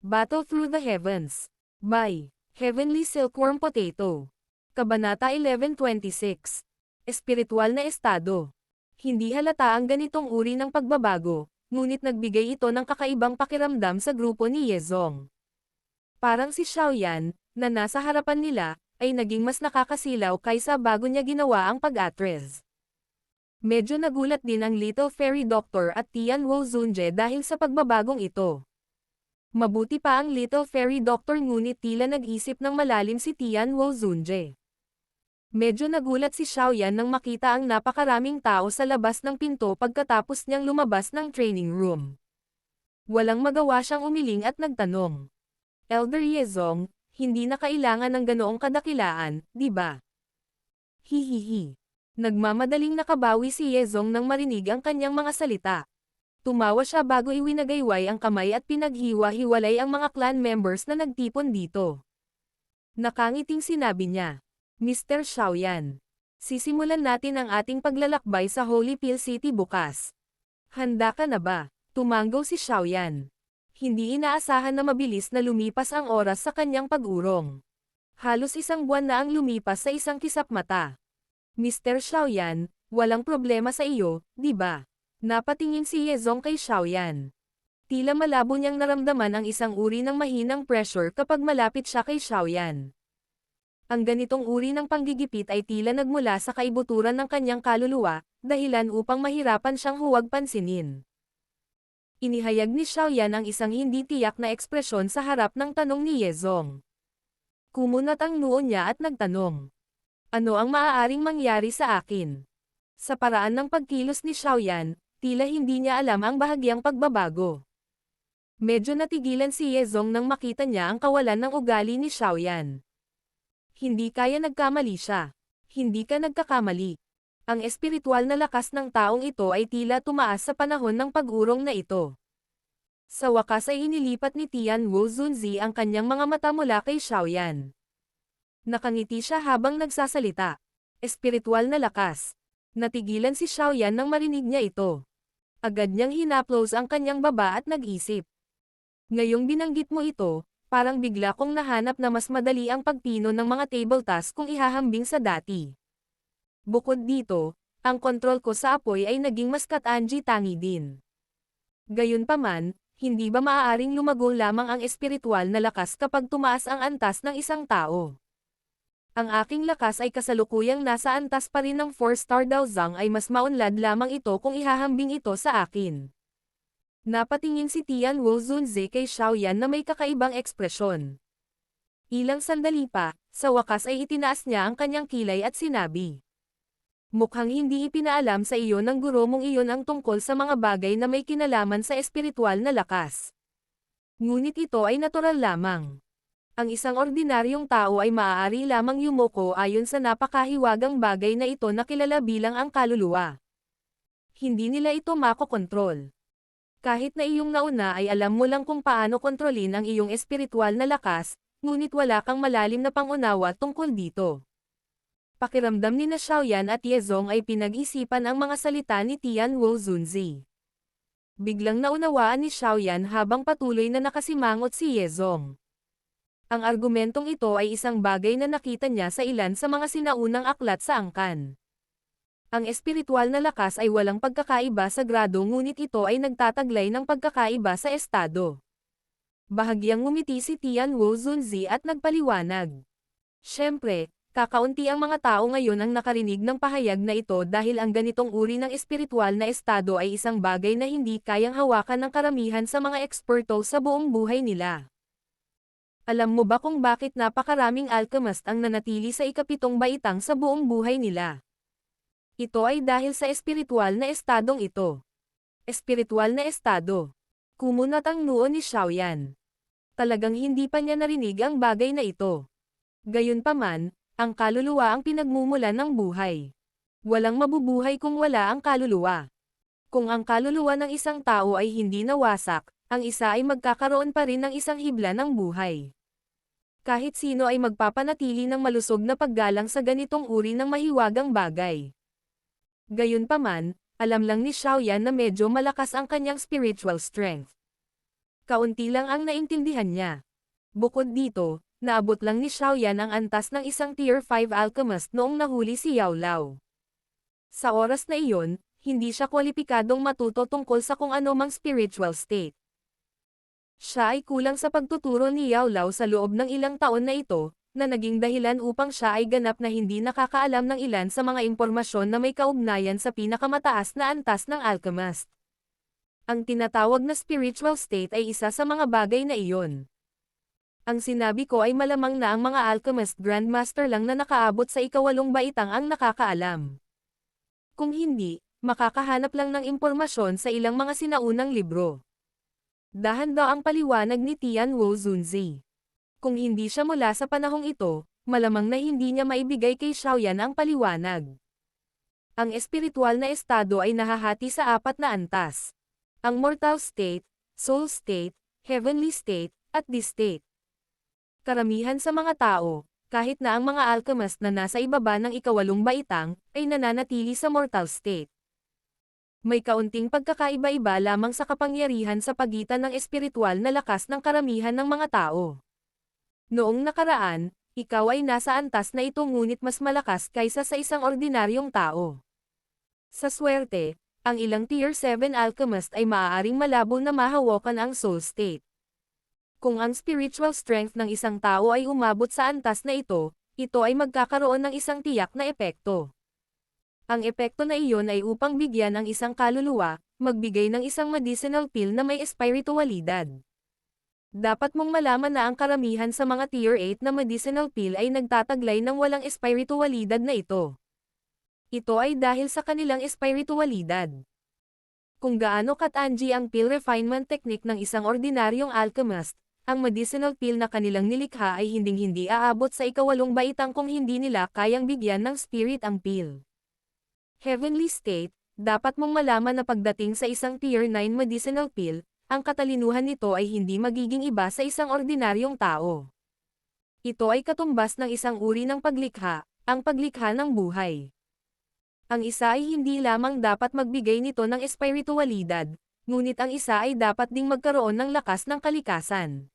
Battle Through the Heavens. By Heavenly Silkworm Potato. Kabanata 1126. Espiritual na estado. Hindi halata ang ganitong uri ng pagbabago, ngunit nagbigay ito ng kakaibang pakiramdam sa grupo ni Yezong. Parang si Xiaoyan, na nasa harapan nila, ay naging mas nakakasilaw kaysa bago niya ginawa ang pag-atres. Medyo nagulat din ang Little Fairy Doctor at Tianwu Zunje dahil sa pagbabagong ito. Mabuti pa ang Little Fairy Doctor ngunit tila nag-isip ng malalim si Tianwu Zunje. Medyo nagulat si Xiaoyan nang makita ang napakaraming tao sa labas ng pinto pagkatapos niyang lumabas ng training room. Walang magawa siyang umiling at nagtanong. Elder Yezong, hindi na kailangan ng ganoong kadakilaan, di ba? Hihihi. Nagmamadaling nakabawi si Yezong nang marinig ang kanyang mga salita. Tumawa siya bago iwinagayway ang kamay at pinaghiwa-hiwalay ang mga clan members na nagtipon dito. Nakangiting sinabi niya, Mr. Xiaoyan, sisimulan natin ang ating paglalakbay sa Holy Pill City bukas. Handa ka na ba? Tumanggaw si Xiaoyan. Hindi inaasahan na mabilis na lumipas ang oras sa kanyang pag-urong. Halos isang buwan na ang lumipas sa isang kisap mata. Mr. Xiaoyan, walang problema sa iyo, di ba? Napatingin si Yezong kay Xiaoyan. Tila malabo niyang naramdaman ang isang uri ng mahinang pressure kapag malapit siya kay Xiaoyan. Ang ganitong uri ng panggigipit ay tila nagmula sa kaibuturan ng kanyang kaluluwa, dahilan upang mahirapan siyang huwag pansinin. Inihayag ni Xiaoyan ang isang hindi tiyak na ekspresyon sa harap ng tanong ni Yezong. Kumunat ang noo niya at nagtanong. Ano ang maaaring mangyari sa akin? Sa paraan ng pagkilos ni Xiaoyan, tila hindi niya alam ang bahagyang pagbabago. Medyo natigilan si Yezong nang makita niya ang kawalan ng ugali ni Xiaoyan. Hindi kaya nagkamali siya. Hindi ka nagkakamali. Ang espiritual na lakas ng taong ito ay tila tumaas sa panahon ng pag-urong na ito. Sa wakas ay inilipat ni Tianwu Zunzi ang kanyang mga mata mula kay Xiaoyan. Nakangiti siya habang nagsasalita. Espiritual na lakas. Natigilan si Xiaoyan nang marinig niya ito. Agad niyang hinaplos ang kanyang baba at nag-isip. Ngayong binanggit mo ito, parang bigla kong nahanap na mas madali ang pagpino ng mga table task kung ihahambing sa dati. Bukod dito, ang kontrol ko sa apoy ay naging mas katangi-tangi din. Gayunpaman, hindi ba maaaring lumago lamang ang espiritual na lakas kapag tumaas ang antas ng isang tao? Ang aking lakas ay kasalukuyang nasa antas pa rin ng 4-star Daozang ay mas maunlad lamang ito kung ihahambing ito sa akin. Napatingin si Tianwu Zunze kay Xiaoyan na may kakaibang ekspresyon. Ilang sandali pa, sa wakas ay itinaas niya ang kanyang kilay at sinabi. Mukhang hindi ipinaalam sa iyo ng guro mong iyon ang tungkol sa mga bagay na may kinalaman sa espiritual na lakas. Ngunit ito ay natural lamang. Ang isang ordinaryong tao ay maaari lamang yumoko ayon sa napakahiwagang bagay na ito na kilala bilang ang kaluluwa. Hindi nila ito makokontrol. Kahit na iyong nauna ay alam mo lang kung paano kontrolin ang iyong espiritual na lakas, ngunit wala kang malalim na pangunawa tungkol dito. Pakiramdam ni na Xiaoyan at Yezong ay pinag-isipan ang mga salita ni Tianwu Zunzi. Biglang naunawaan ni Xiaoyan habang patuloy na nakasimangot si Yezong. Ang argumentong ito ay isang bagay na nakita niya sa ilan sa mga sinaunang aklat sa angkan. Ang espiritual na lakas ay walang pagkakaiba sa grado ngunit ito ay nagtataglay ng pagkakaiba sa estado. Bahagyang ngumiti si Tianwu Zunzi at nagpaliwanag. Siyempre, kakaunti ang mga tao ngayon ang nakarinig ng pahayag na ito dahil ang ganitong uri ng espiritual na estado ay isang bagay na hindi kayang hawakan ng karamihan sa mga eksperto sa buong buhay nila. Alam mo ba kung bakit napakaraming alchemist ang nanatili sa ikapitong baitang sa buong buhay nila? Ito ay dahil sa espiritual na estadong ito. Espiritual na estado. Kumunat ang noo ni Xiaoyan. Talagang hindi pa niya narinig ang bagay na ito. Gayunpaman, ang kaluluwa ang pinagmumulan ng buhay. Walang mabubuhay kung wala ang kaluluwa. Kung ang kaluluwa ng isang tao ay hindi nawasak, ang isa ay magkakaroon pa rin ng isang hibla ng buhay. Kahit sino ay magpapanatili ng malusog na paggalang sa ganitong uri ng mahiwagang bagay. Gayunpaman, alam lang ni Xiaoyan na medyo malakas ang kanyang spiritual strength. Kaunti lang ang naintindihan niya. Bukod dito, naabot lang ni Xiaoyan ang antas ng isang Tier 5 alchemist noong nahuli si Yao Lao. Sa oras na iyon, hindi siya kwalipikadong matuto tungkol sa kung ano mang spiritual state. Siya ay kulang sa pagtuturo ni Yao Lao sa loob ng ilang taon na ito, na naging dahilan upang siya ay ganap na hindi nakakaalam ng ilan sa mga impormasyon na may kaugnayan sa pinakamataas na antas ng alchemist. Ang tinatawag na spiritual state ay isa sa mga bagay na iyon. Ang sinabi ko ay malamang na ang mga alchemist grandmaster lang na nakaabot sa ikawalong baitang ang nakakaalam. Kung hindi, makakahanap lang ng impormasyon sa ilang mga sinaunang libro. Dahan-daw ang paliwanag ni Tian Wu Zunzi. Kung hindi siya mula sa panahong ito, malamang na hindi niya maibigay kay Xiaoyan ang paliwanag. Ang espiritual na estado ay nahahati sa 4 na antas. Ang mortal state, soul state, heavenly state, at this state. Karamihan sa mga tao, kahit na ang mga alchemist na nasa ibaba ng ikawalong baitang, ay nananatili sa mortal state. May kaunting pagkakaiba-iba lamang sa kapangyarihan sa pagitan ng espiritual na lakas ng karamihan ng mga tao. Noong nakaraan, ikaw ay nasa antas na ito ngunit mas malakas kaysa sa isang ordinaryong tao. Sa swerte, ang ilang Tier 7 alchemist ay maaaring malabo na mahawakan ang soul state. Kung ang spiritual strength ng isang tao ay umabot sa antas na ito ay magkakaroon ng isang tiyak na epekto. Ang epekto na iyon ay upang bigyan ang isang kaluluwa, magbigay ng isang medicinal pill na may espiritualidad. Dapat mong malaman na ang karamihan sa mga Tier 8 na medicinal pill ay nagtataglay ng walang espiritualidad na ito. Ito ay dahil sa kanilang espiritualidad. Kung gaano katangi ang pill refinement technique ng isang ordinaryong alchemist, ang medicinal pill na kanilang nilikha ay hinding-hindi aabot sa ikawalong baitang kung hindi nila kayang bigyan ng spirit ang pill. Heavenly state, dapat mong malaman na pagdating sa isang Tier 9 medicinal pill, ang katalinuhan nito ay hindi magiging iba sa isang ordinaryong tao. Ito ay katumbas ng isang uri ng paglikha, ang paglikha ng buhay. Ang isa ay hindi lamang dapat magbigay nito ng espiritualidad, ngunit ang isa ay dapat ding magkaroon ng lakas ng kalikasan.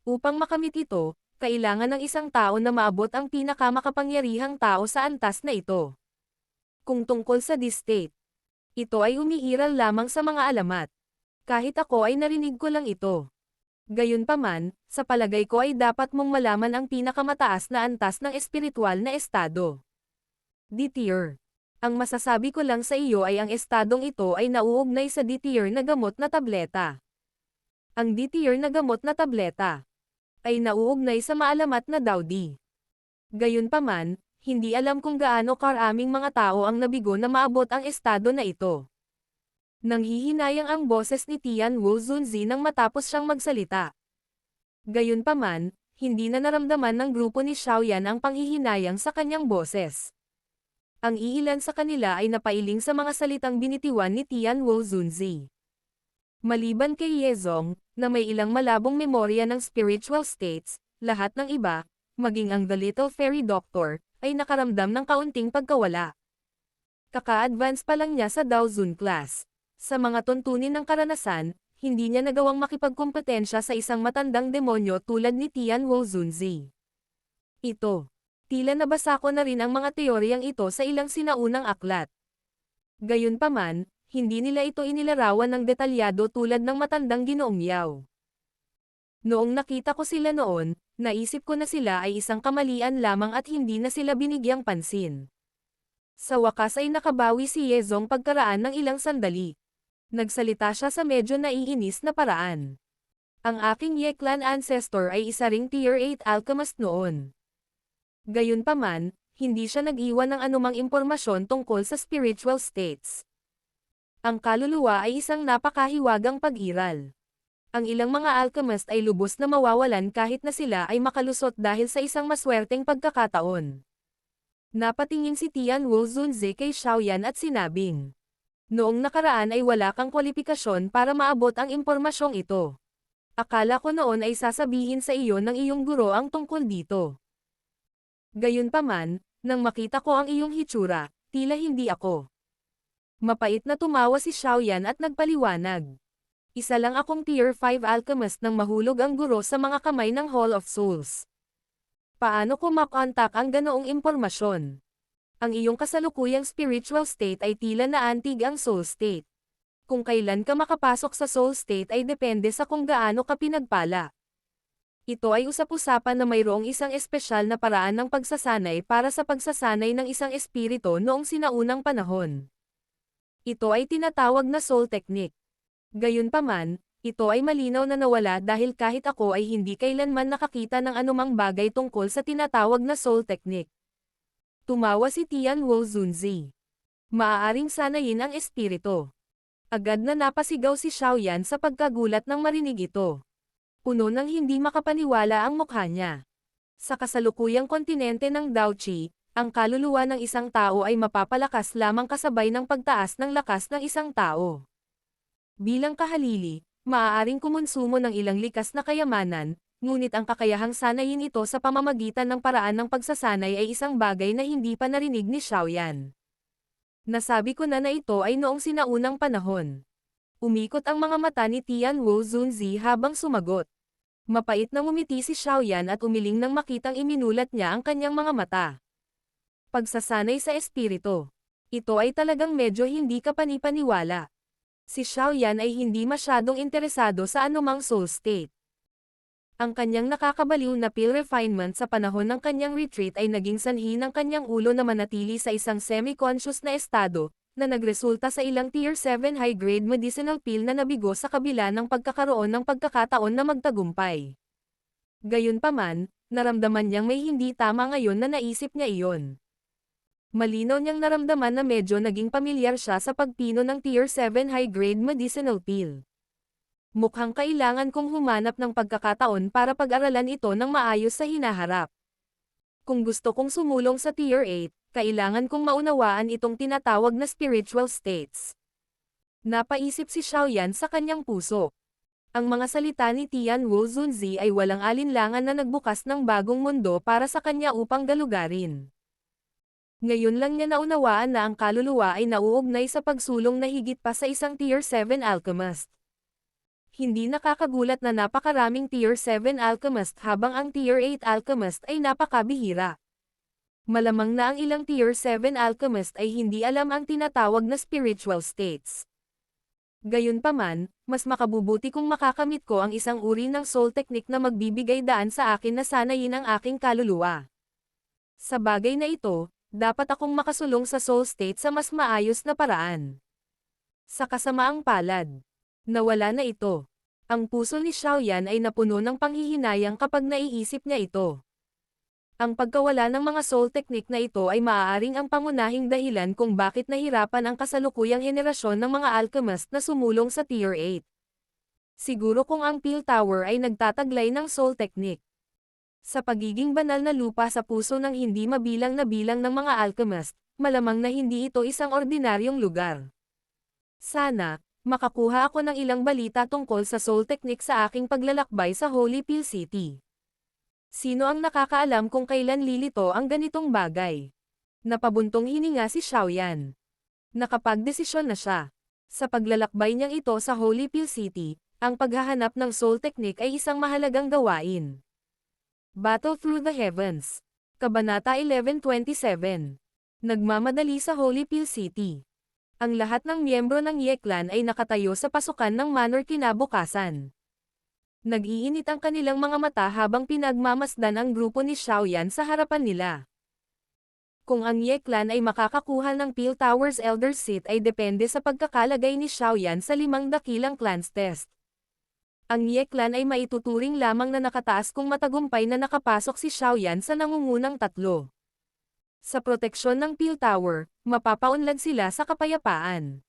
Upang makamit ito, kailangan ng isang tao na maabot ang pinakamakapangyarihang tao sa antas na ito. Kung tungkol sa this state, ito ay umiiral lamang sa mga alamat. Kahit ako ay narinig ko lang ito. Gayunpaman, sa palagay ko ay dapat mong malaman ang pinakamataas na antas ng espiritual na estado. D-tier. Ang masasabi ko lang sa iyo ay ang estadong ito ay nauugnay sa D-tier na gamot na tableta. Ang D-tier na gamot na tableta ay nauugnay sa maalamat na Daudi. Gayunpaman, hindi alam kung gaano karaming mga tao ang nabigo na maabot ang estado na ito. Nanghihinayang ang boses ni Tian Wu Zunzi nang matapos siyang magsalita. Gayunpaman, hindi na naramdaman ng grupo ni Xiaoyan ang panghihinayang sa kanyang boses. Ang iilan sa kanila ay napailing sa mga salitang binitiwan ni Tian Wu Zunzi. Maliban kay Yezong, na may ilang malabong memorya ng spiritual states, lahat ng iba, maging ang The Little Fairy Doctor, ay nakaramdam ng kaunting pagkawala. Kaka-advance pa lang niya sa Daozun class. Sa mga tuntunin ng karanasan, hindi niya nagawang makipagkompetensya sa isang matandang demonyo tulad ni Tian Wu Zunzi. Tila nabasa ko na rin ang mga teoryang ito sa ilang sinaunang aklat. Gayunpaman, hindi nila ito inilarawan ng detalyado tulad ng matandang Ginoong Yao. Noong nakita ko sila noon, naisip ko na sila ay isang kamalian lamang at hindi na sila binigyang pansin. Sa wakas ay nakabawi si Yezong pagkaraan ng ilang sandali. Nagsalita siya sa medyo naiinis na paraan. Ang aking Ye clan ancestor ay isa ring Tier 8 alchemist noon. Gayunpaman, hindi siya nag-iwan ng anumang impormasyon tungkol sa spiritual states. Ang kaluluwa ay isang napakahiwagang pag-iral. Ang ilang mga alchemist ay lubos na mawawalan kahit na sila ay makalusot dahil sa isang maswerteng pagkakataon. Napatingin si Tian Wu Zunzi kay Xiaoyan at sinabing, noong nakaraan ay wala kang kwalipikasyon para maabot ang impormasyong ito. Akala ko noon ay sasabihin sa iyo ng iyong guro ang tungkol dito. Gayunpaman, nang makita ko ang iyong hitsura, tila hindi ako. Mapait na tumawa si Xiaoyan at nagpaliwanag. Isa lang akong Tier 5 alchemist nang mahulog ang guro sa mga kamay ng Hall of Souls. Paano ko makontak ang ganoong impormasyon? Ang iyong kasalukuyang spiritual state ay tila naantig ang soul state. Kung kailan ka makapasok sa soul state ay depende sa kung gaano ka pinagpala. Ito ay usap-usapan na mayroong isang espesyal na paraan ng pagsasanay para sa pagsasanay ng isang espiritu noong sinaunang panahon. Ito ay tinatawag na soul technique. Gayunpaman, ito ay malinaw na nawala dahil kahit ako ay hindi kailanman nakakita ng anumang bagay tungkol sa tinatawag na soul technique. Tumawa si Tian Wu Zunzi. Maaaring sanayin ang espiritu. Agad na napasigaw si Xiaoyan sa pagkagulat nang marinig ito. Puno ng hindi makapaniwala ang mukha niya. Sa kasalukuyang kontinente ng Daoqi, ang kaluluwa ng isang tao ay mapapalakas lamang kasabay ng pagtaas ng lakas ng isang tao. Bilang kahalili, maaaring kumonsumo ng ilang likas na kayamanan, ngunit ang kakayahang sanayin ito sa pamamagitan ng paraan ng pagsasanay ay isang bagay na hindi pa narinig ni Xiaoyan. Nasabi ko na ito ay noong sinaunang panahon. Umikot ang mga mata ni Tian Wu Zunzi habang sumagot. Mapait na ngumiti si Xiaoyan at umiling nang makitang iminulat niya ang kanyang mga mata. Pagsasanay sa espiritu. Ito ay talagang medyo hindi kapanipaniwala. Si Xiaoyan ay hindi masyadong interesado sa anumang soul state. Ang kanyang nakakabaliw na pill refinement sa panahon ng kanyang retreat ay naging sanhi ng kanyang ulo na manatili sa isang semi-conscious na estado, na nagresulta sa ilang Tier 7 high-grade medicinal pill na nabigo sa kabila ng pagkakaroon ng pagkakataon na magtagumpay. Gayunpaman, naramdaman niyang may hindi tama ngayon na naisip niya iyon. Malinaw niyang naramdaman na medyo naging pamilyar siya sa pagpino ng Tier 7 high-grade medicinal pill. Mukhang kailangan kong humanap ng pagkakataon para pag-aralan ito ng maayos sa hinaharap. Kung gusto kong sumulong sa Tier 8, kailangan kong maunawaan itong tinatawag na spiritual states. Napaisip si Xiaoyan sa kanyang puso. Ang mga salita ni Tian Wu Zunzi ay walang alinlangan na nagbukas ng bagong mundo para sa kanya upang galugarin. Ngayon lang niya naunawaan na ang kaluluwa ay nauugnay sa pagsulong na higit pa sa isang Tier 7 alchemist. Hindi nakakagulat na napakaraming Tier 7 alchemist habang ang Tier 8 alchemist ay napakabihira. Malamang na ang ilang Tier 7 alchemist ay hindi alam ang tinatawag na spiritual states. Gayunpaman, mas makabubuti kung makakamit ko ang isang uri ng soul technique na magbibigay daan sa akin na sanayin ang aking kaluluwa. Sa bagay na ito, dapat akong makasulong sa soul state sa mas maayos na paraan. Sa kasamaang palad, nawala na ito. Ang puso ni Xiaoyan ay napuno ng panghihinayang kapag naiisip niya ito. Ang pagkawala ng mga soul technique na ito ay maaaring ang pangunahing dahilan kung bakit nahirapan ang kasalukuyang henerasyon ng mga alchemist na sumulong sa Tier 8. Siguro kung ang Peel Tower ay nagtataglay ng soul technique. Sa pagiging banal na lupa sa puso ng hindi mabilang na bilang ng mga alchemist, malamang na hindi ito isang ordinaryong lugar. Sana, makakuha ako ng ilang balita tungkol sa soul technique sa aking paglalakbay sa Holy Peel City. Sino ang nakakaalam kung kailan lilito ang ganitong bagay? Napabuntong hininga si Xiaoyan. Nakapagdesisyon na siya. Sa paglalakbay niyang ito sa Holy Peel City, ang paghahanap ng soul technique ay isang mahalagang gawain. Battle Through the Heavens. Kabanata 1127. Nagmamadali sa Holy Peel City. Ang lahat ng miyembro ng Ye Clan ay nakatayo sa pasukan ng manor kinabukasan. Nag-iinit ang kanilang mga mata habang pinagmamasdan ang grupo ni Xiaoyan sa harapan nila. Kung ang Ye Clan ay makakakuha ng Peel Tower's Elder Seat ay depende sa pagkakalagay ni Xiaoyan sa 5 dakilang clans test. Ang Ye Clan ay maituturing lamang na nakataas kung matagumpay na nakapasok si Xiaoyan sa nangungunang 3. Sa proteksyon ng Peel Tower, mapapaunlad sila sa kapayapaan.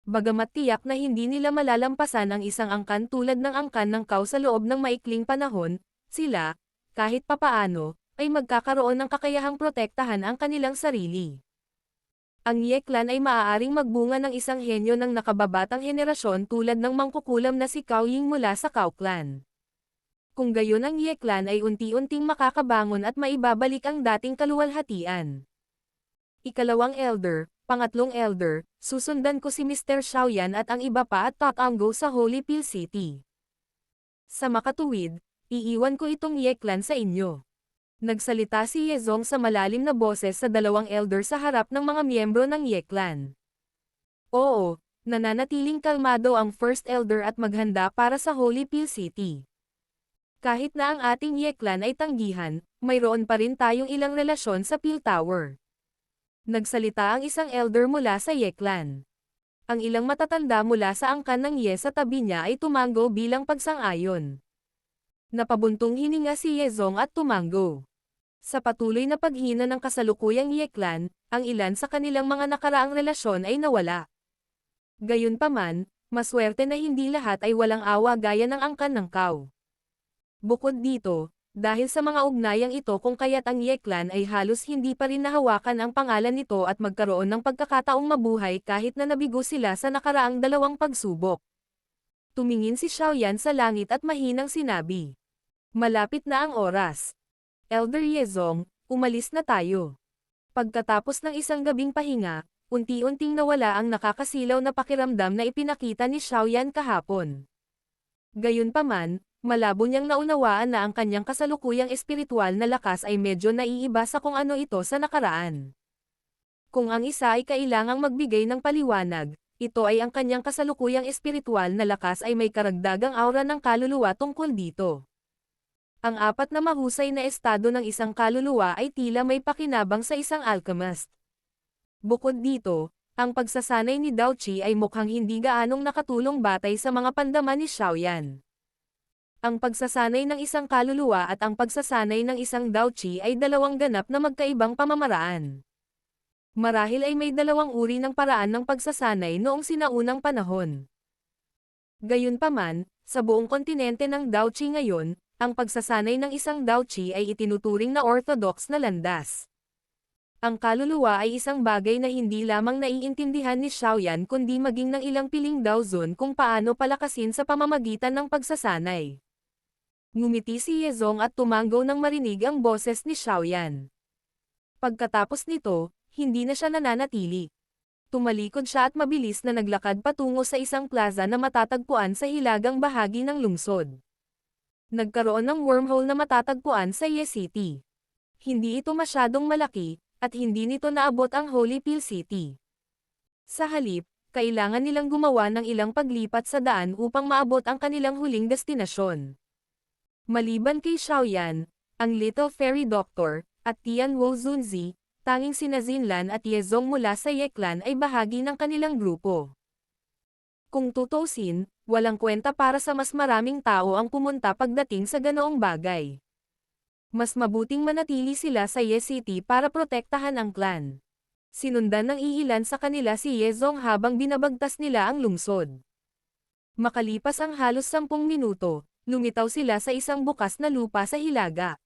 Bagamat tiyak na hindi nila malalampasan ang isang angkan tulad ng angkan ng Kao sa loob ng maikling panahon, sila, kahit papaano, ay magkakaroon ng kakayahang protektahan ang kanilang sarili. Ang Ye Clan ay maaaring magbunga ng isang henyo ng nakababatang henerasyon tulad ng mangkukulam na si Cao Ying mula sa Cao Clan. Kung gayon ang Ye Clan ay unti-unting makakabangon at maibabalik ang dating kaluwalhatian. Ikalawang Elder, Pangatlong Elder, susundan ko si Mr. Xiaoyan at ang iba pa at tatanggo sa Holy Pill City. Sa makatuwid, iiwan ko itong Ye Clan sa inyo. Nagsalita si Yezong sa malalim na boses sa dalawang elder sa harap ng mga miyembro ng Ye Clan. Oo, nananatiling kalmado ang First Elder at maghanda para sa Holy Pill City. Kahit na ang ating Ye Clan ay tanggihan, mayroon pa rin tayong ilang relasyon sa Pill Tower. Nagsalita ang isang elder mula sa Ye Clan. Ang ilang matatanda mula sa angkan ng Ye sa tabi niya ay tumango bilang pagsang-ayon. Napabuntong hininga si Yezong at tumango. Sa patuloy na paghina ng kasalukuyang Ye Clan, ang ilan sa kanilang mga nakaraang relasyon ay nawala. Gayunpaman, maswerte na hindi lahat ay walang awa gaya ng angkan ng Kao. Bukod dito, dahil sa mga ugnayang ito kung kaya't ang Ye Clan ay halos hindi pa rin nahawakan ang pangalan nito at magkaroon ng pagkakataong mabuhay kahit na nabigo sila sa nakaraang dalawang pagsubok. Tumingin si Xiaoyan sa langit at mahinang sinabi. Malapit na ang oras. Elder Yezong, umalis na tayo. Pagkatapos ng isang gabing pahinga, unti-unting nawala ang nakakasilaw na pakiramdam na ipinakita ni Xiaoyan kahapon. Gayunpaman, malabo niyang naunawaan na ang kanyang kasalukuyang espiritual na lakas ay medyo naiiba sa kung ano ito sa nakaraan. Kung ang isa ay kailangang magbigay ng paliwanag, ito ay ang kanyang kasalukuyang espiritual na lakas ay may karagdagang aura ng kaluluwa tungkol dito. Ang apat na mahusay na estado ng isang kaluluwa ay tila may pakinabang sa isang alchemist. Bukod dito, ang pagsasanay ni Dao Qi ay mukhang hindi gaanong nakatulong batay sa mga pandaman ni Xiaoyan. Ang pagsasanay ng isang kaluluwa at ang pagsasanay ng isang Dao Qi ay dalawang ganap na magkaibang pamamaraan. Marahil ay may dalawang uri ng paraan ng pagsasanay noong sinaunang panahon. Gayunpaman, sa buong kontinente ng Dao Qi ngayon, ang pagsasanay ng isang Dao Qi ay itinuturing na orthodox na landas. Ang kaluluwa ay isang bagay na hindi lamang naiintindihan ni Xiaoyan kundi maging ng ilang piling Dao Zun kung paano palakasin sa pamamagitan ng pagsasanay. Ngumiti si Yezong at tumango nang marinig ang boses ni Xiaoyan. Pagkatapos nito, hindi na siya nananatili. Tumalikod siya at mabilis na naglakad patungo sa isang plaza na matatagpuan sa hilagang bahagi ng lungsod. Nagkaroon ng wormhole na matatagpuan sa Ye City. Hindi ito masyadong malaki, at hindi nito naabot ang Holy Pill City. Sa halip, kailangan nilang gumawa ng ilang paglipat sa daan upang maabot ang kanilang huling destinasyon. Maliban kay Xiaoyan, ang Little Fairy Doctor, at Tian Wo Zunzi, tanging sina Zinlan at Yezong mula sa Ye Clan ay bahagi ng kanilang grupo. Kung tutusin, walang kwenta para sa mas maraming tao ang pumunta pagdating sa ganoong bagay. Mas mabuting manatili sila sa Ye City para protektahan ang clan. Sinundan ng iilan sa kanila si Yezong habang binabagtas nila ang lungsod. Makalipas ang halos 10 minuto, lumitaw sila sa isang bukas na lupa sa hilaga.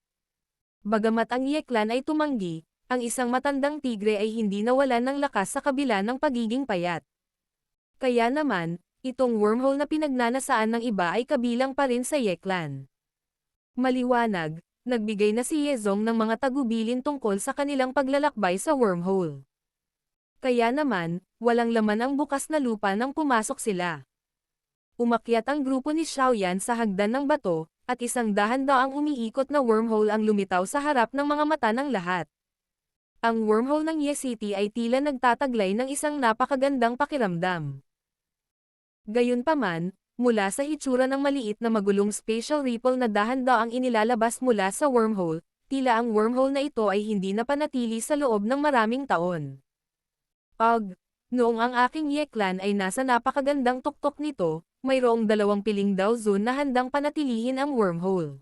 Bagamat ang Ye Clan ay tumanggi, ang isang matandang tigre ay hindi nawalan ng lakas sa kabila ng pagiging payat. Kaya naman, itong wormhole na pinagnanasaan ng iba ay kabilang pa rin sa Ye Clan. Maliwanag, nagbigay na si Yezong ng mga tagubilin tungkol sa kanilang paglalakbay sa wormhole. Kaya naman, walang laman ang bukas na lupa nang pumasok sila. Umakyat ang grupo ni Xiaoyan sa hagdan ng bato, at isang dahan-daang umiikot na wormhole ang lumitaw sa harap ng mga mata ng lahat. Ang wormhole ng Ye City ay tila nagtataglay ng isang napakagandang pakiramdam. Gayunpaman, mula sa hitsura ng maliit na magulong spatial ripple na dahan-daang inilalabas mula sa wormhole, tila ang wormhole na ito ay hindi napanatili sa loob ng maraming taon. Noong ang aking Ye Clan ay nasa napakagandang tuktok nito, mayroong 2 piling Dao Zun na handang panatilihin ang wormhole.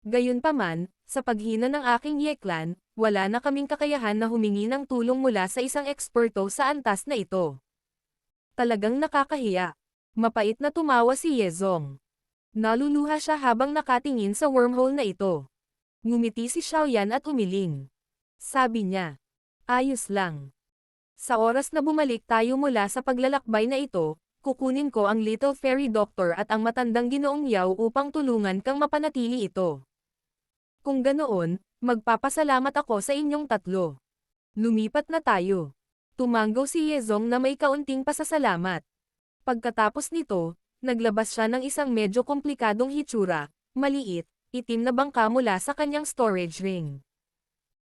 Gayunpaman, sa paghina ng aking Ye Clan, wala na kaming kakayahan na humingi ng tulong mula sa isang eksperto sa antas na ito. Talagang nakakahiya. Mapait na tumawa si Yezong. Naluluha siya habang nakatingin sa wormhole na ito. Ngumiti si Xiaoyan at umiling. Sabi niya, ayos lang. Sa oras na bumalik tayo mula sa paglalakbay na ito, kukunin ko ang Little Fairy Doctor at ang matandang Ginoong Yao upang tulungan kang mapanatili ito. Kung ganoon, magpapasalamat ako sa inyong tatlo. Lumipat na tayo. Tumango si Yezong na may kaunting pasasalamat. Pagkatapos nito, naglabas siya ng isang medyo komplikadong hitsura, maliit, itim na bangka mula sa kanyang storage ring.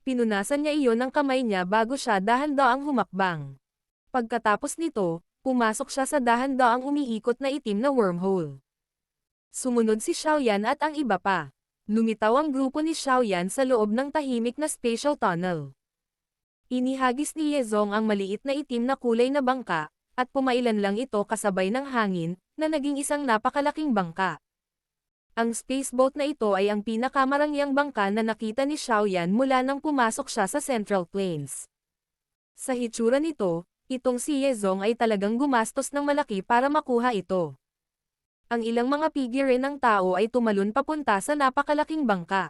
Pinunasan niya iyon ng kamay niya bago siya dahan-daang humakbang. Pagkatapos nito, pumasok siya sa dahan-daang umiikot na itim na wormhole. Sumunod si Xiaoyan at ang iba pa. Lumitaw ang grupo ni Xiaoyan sa loob ng tahimik na spatial tunnel. Inihagis ni Yezong ang maliit na itim na kulay na bangka, at pumailan lang ito kasabay ng hangin, na naging isang napakalaking bangka. Ang spaceboat na ito ay ang pinakamarangyang bangka na nakita ni Xiaoyan mula nang pumasok siya sa Central Plains. Sa hitsura nito, itong si Yezong ay talagang gumastos ng malaki para makuha ito. Ang ilang mga figure ng tao ay tumalon papunta sa napakalaking bangka.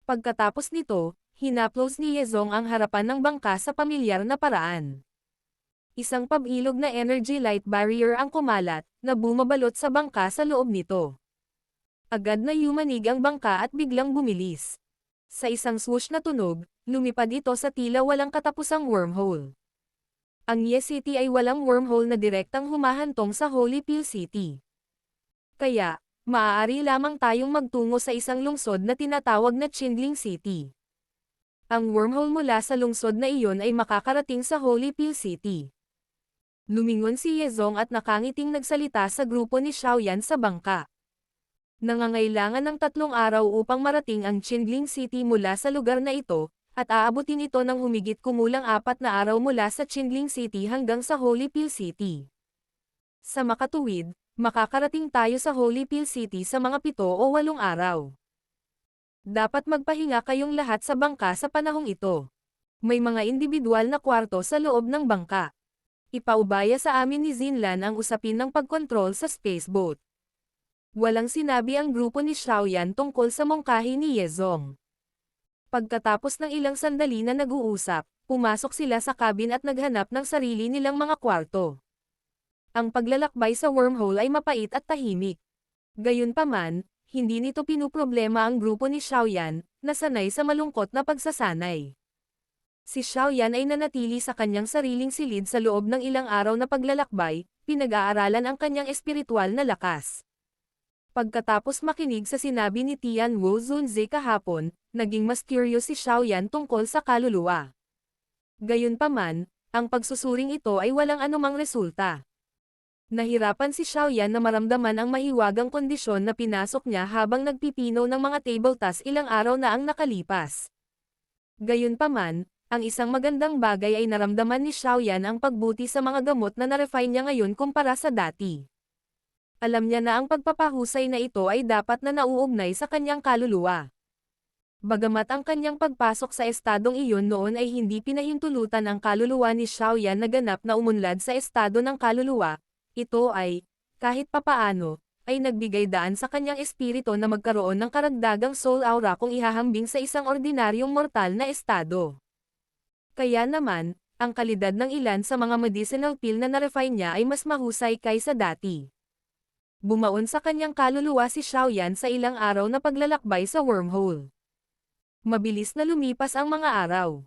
Pagkatapos nito, hinaplos ni Yezong ang harapan ng bangka sa pamilyar na paraan. Isang pabilog na energy light barrier ang kumalat, na bumabalot sa bangka sa loob nito. Agad na yumanig ang bangka at biglang bumilis. Sa isang swoosh na tunog, lumipad ito sa tila walang katapusang wormhole. Ang Ye City ay walang wormhole na direktang humahantong sa Holy Pill City. Kaya, maaari lamang tayong magtungo sa isang lungsod na tinatawag na Qinling City. Ang wormhole mula sa lungsod na iyon ay makakarating sa Holy Pill City. Lumingon si Yezong at nakangiting nagsalita sa grupo ni Xiaoyan sa bangka. Nangangailangan ng 3 araw upang marating ang Qinling City mula sa lugar na ito, at aabutin ito ng humigit kumulang 4 na araw mula sa Qinling City hanggang sa Holy Pill City. Sa makatuwid, makakarating tayo sa Holy Pill City sa mga 7 o 8 araw. Dapat magpahinga kayong lahat sa bangka sa panahong ito. May mga individual na kwarto sa loob ng bangka. Ipaubaya sa amin ni Zinlan ang usapin ng pagkontrol sa spaceboat. Walang sinabi ang grupo ni Xiaoyan tungkol sa mungkahi ni Yezong. Pagkatapos ng ilang sandali na nag-uusap, pumasok sila sa cabin at naghanap ng sarili nilang mga kwarto. Ang paglalakbay sa wormhole ay mapait at tahimik. Gayunpaman, hindi nito pinuproblema ang grupo ni Xiaoyan, na sanay sa malungkot na pagsasanay. Si Xiaoyan ay nanatili sa kanyang sariling silid sa loob ng ilang araw na paglalakbay, pinag-aaralan ang kanyang espiritual na lakas. Pagkatapos makinig sa sinabi ni Tian Wu Zunzi kahapon, naging mas curious si Xiaoyan tungkol sa kaluluwa. Gayunpaman, ang pagsusuring ito ay walang anumang resulta. Nahirapan si Xiaoyan na maramdaman ang mahiwagang kondisyon na pinasok niya habang nagpipino ng mga table tasks ilang araw na ang nakalipas. Gayunpaman, ang isang magandang bagay ay naramdaman ni Xiaoyan ang pagbuti sa mga gamot na na-refine niya ngayon kumpara sa dati. Alam niya na ang pagpapahusay na ito ay dapat na nauugnay sa kanyang kaluluwa. Bagamat ang kanyang pagpasok sa estadong iyon noon ay hindi pinahintulutan ang kaluluwa ni Xiaoyan na ganap na umunlad sa estado ng kaluluwa, ito ay, kahit papaano, ay nagbigay daan sa kanyang espiritu na magkaroon ng karagdagang soul aura kung ihahambing sa isang ordinaryong mortal na estado. Kaya naman, ang kalidad ng ilan sa mga medicinal pill na na-refine niya ay mas mahusay kaysa dati. Bumaon sa kanyang kaluluwa si Xiaoyan sa ilang araw na paglalakbay sa wormhole. Mabilis na lumipas ang mga araw.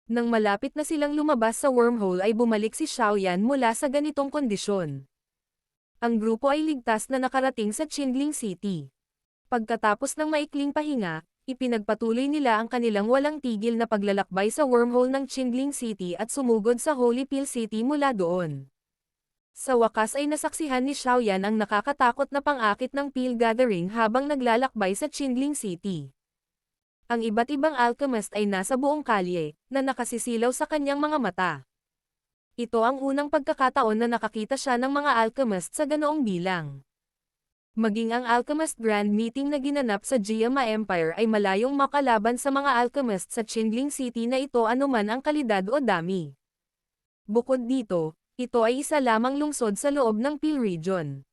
Nang malapit na silang lumabas sa wormhole ay bumalik si Xiaoyan mula sa ganitong kondisyon. Ang grupo ay ligtas na nakarating sa Qinling City. Pagkatapos ng maikling pahinga, ipinagpatuloy nila ang kanilang walang tigil na paglalakbay sa wormhole ng Qinling City at sumugod sa Holy Pill City mula doon. Sa wakas ay nasaksihan ni Xiaoyan ang nakakatakot na pang-akit ng pill gathering habang naglalakbay sa Qinling City. Ang iba't ibang alchemist ay nasa buong kalye, na nakasisilaw sa kanyang mga mata. Ito ang unang pagkakataon na nakakita siya ng mga alchemist sa ganoong bilang. Maging ang Alchemist Grand Meeting na ginanap sa Jiama Empire ay malayong makalaban sa mga alchemist sa Qinling City na ito anuman ang kalidad o dami. Bukod dito, ito ay isa lamang lungsod sa loob ng Pill Region.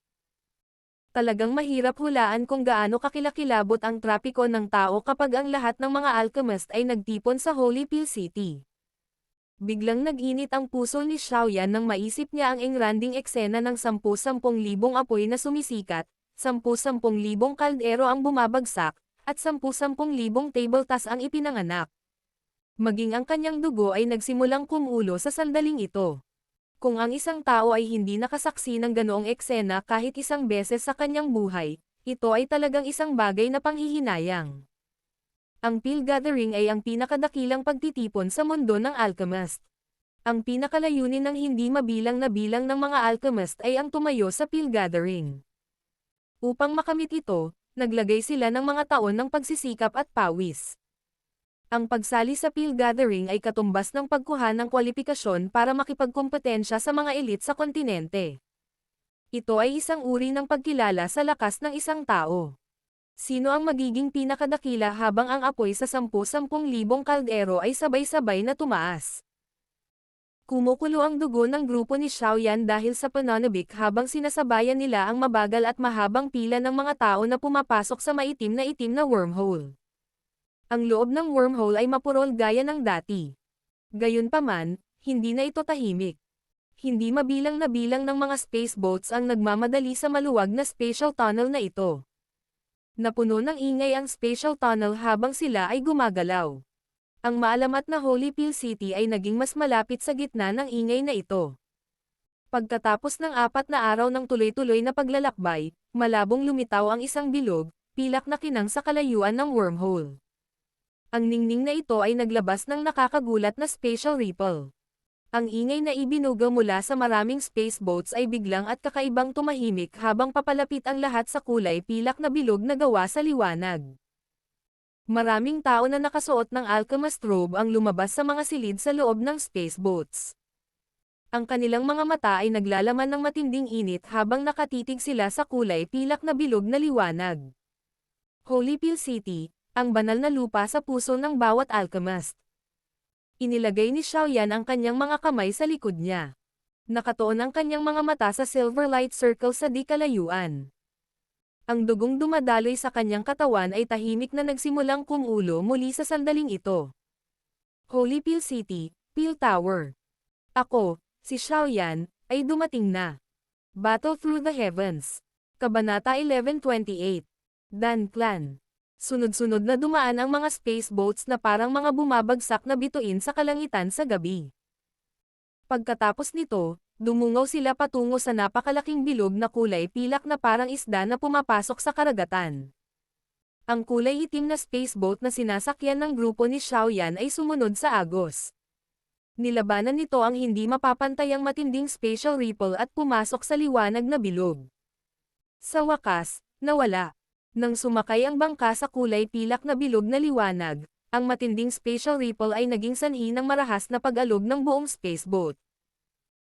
Talagang mahirap hulaan kung gaano kakilakilabot ang trapiko ng tao kapag ang lahat ng mga alchemist ay nagtipon sa Holy Pill City. Biglang nag-init ang puso ni Xiaoyan nang maisip niya ang engranding eksena ng 10,000 apoy na sumisikat, 10,000 kaldero ang bumabagsak, at 10,000 tabletas ang ipinanganak. Maging ang kanyang dugo ay nagsimulang kumulo sa sandaling ito. Kung ang isang tao ay hindi nakasaksi ng ganoong eksena kahit isang beses sa kanyang buhay, ito ay talagang isang bagay na panghihinayang. Ang Peel Gathering ay ang pinakadakilang pagtitipon sa mundo ng alchemist. Ang pinakalayunin ng hindi mabilang na bilang ng mga alchemist ay ang tumayo sa Peel Gathering. Upang makamit ito, naglagay sila ng mga taon ng pagsisikap at pawis. Ang pagsali sa Peel Gathering ay katumbas ng pagkuha ng kwalipikasyon para makipagkompetensya sa mga elite sa kontinente. Ito ay isang uri ng pagkilala sa lakas ng isang tao. Sino ang magiging pinakadakila habang ang apoy sa 10,000 kaldero ay sabay-sabay na tumaas? Kumukulo ang dugo ng grupo ni Xiaoyan dahil sa pananabik habang sinasabayan nila ang mabagal at mahabang pila ng mga tao na pumapasok sa maitim na wormhole. Ang loob ng wormhole ay mapurol gaya ng dati. Gayunpaman, hindi na ito tahimik. Hindi mabilang na bilang ng mga space boats ang nagmamadali sa maluwag na spatial tunnel na ito. Napuno ng ingay ang spatial tunnel habang sila ay gumagalaw. Ang maalamat na Holy Peel City ay naging mas malapit sa gitna ng ingay na ito. Pagkatapos ng 4 na araw ng tuloy-tuloy na paglalakbay, malabong lumitaw ang isang bilog, pilak na kinang sa kalayuan ng wormhole. Ang ningning na ito ay naglabas ng nakakagulat na spatial ripple. Ang ingay na ibinuga mula sa maraming space boats ay biglang at kakaibang tumahimik habang papalapit ang lahat sa kulay pilak na bilog na gawa sa liwanag. Maraming tao na nakasuot ng alchemist robe ang lumabas sa mga silid sa loob ng space boats. Ang kanilang mga mata ay naglalaman ng matinding init habang nakatitig sila sa kulay pilak na bilog na liwanag. Holy Peel City, ang banal na lupa sa puso ng bawat alchemist. Inilagay ni Xiaoyan ang kanyang mga kamay sa likod niya. Nakatuon ang kanyang mga mata sa silver light circle sa di kalayuan. Ang dugong dumadaloy sa kanyang katawan ay tahimik na nagsimulang kumulo muli sa sandaling ito. Holy Peel City, Peel Tower. Ako, si Xiaoyan, ay dumating na. Battle Through the Heavens. Kabanata 1128. Dan Clan. Sunod-sunod na dumaan ang mga space boats na parang mga bumabagsak na bituin sa kalangitan sa gabi. Pagkatapos nito, dumungaw sila patungo sa napakalaking bilog na kulay pilak na parang isda na pumapasok sa karagatan. Ang kulay itim na space boat na sinasakyan ng grupo ni Xiaoyan ay sumunod sa agos. Nilabanan nito ang hindi mapapantayang matinding spatial ripple at pumasok sa liwanag na bilog. Sa wakas, nawala. Nang sumakay ang bangka sa kulay pilak na bilog na liwanag, ang matinding spatial ripple ay naging sanhi ng marahas na pag-alog ng buong spaceboat.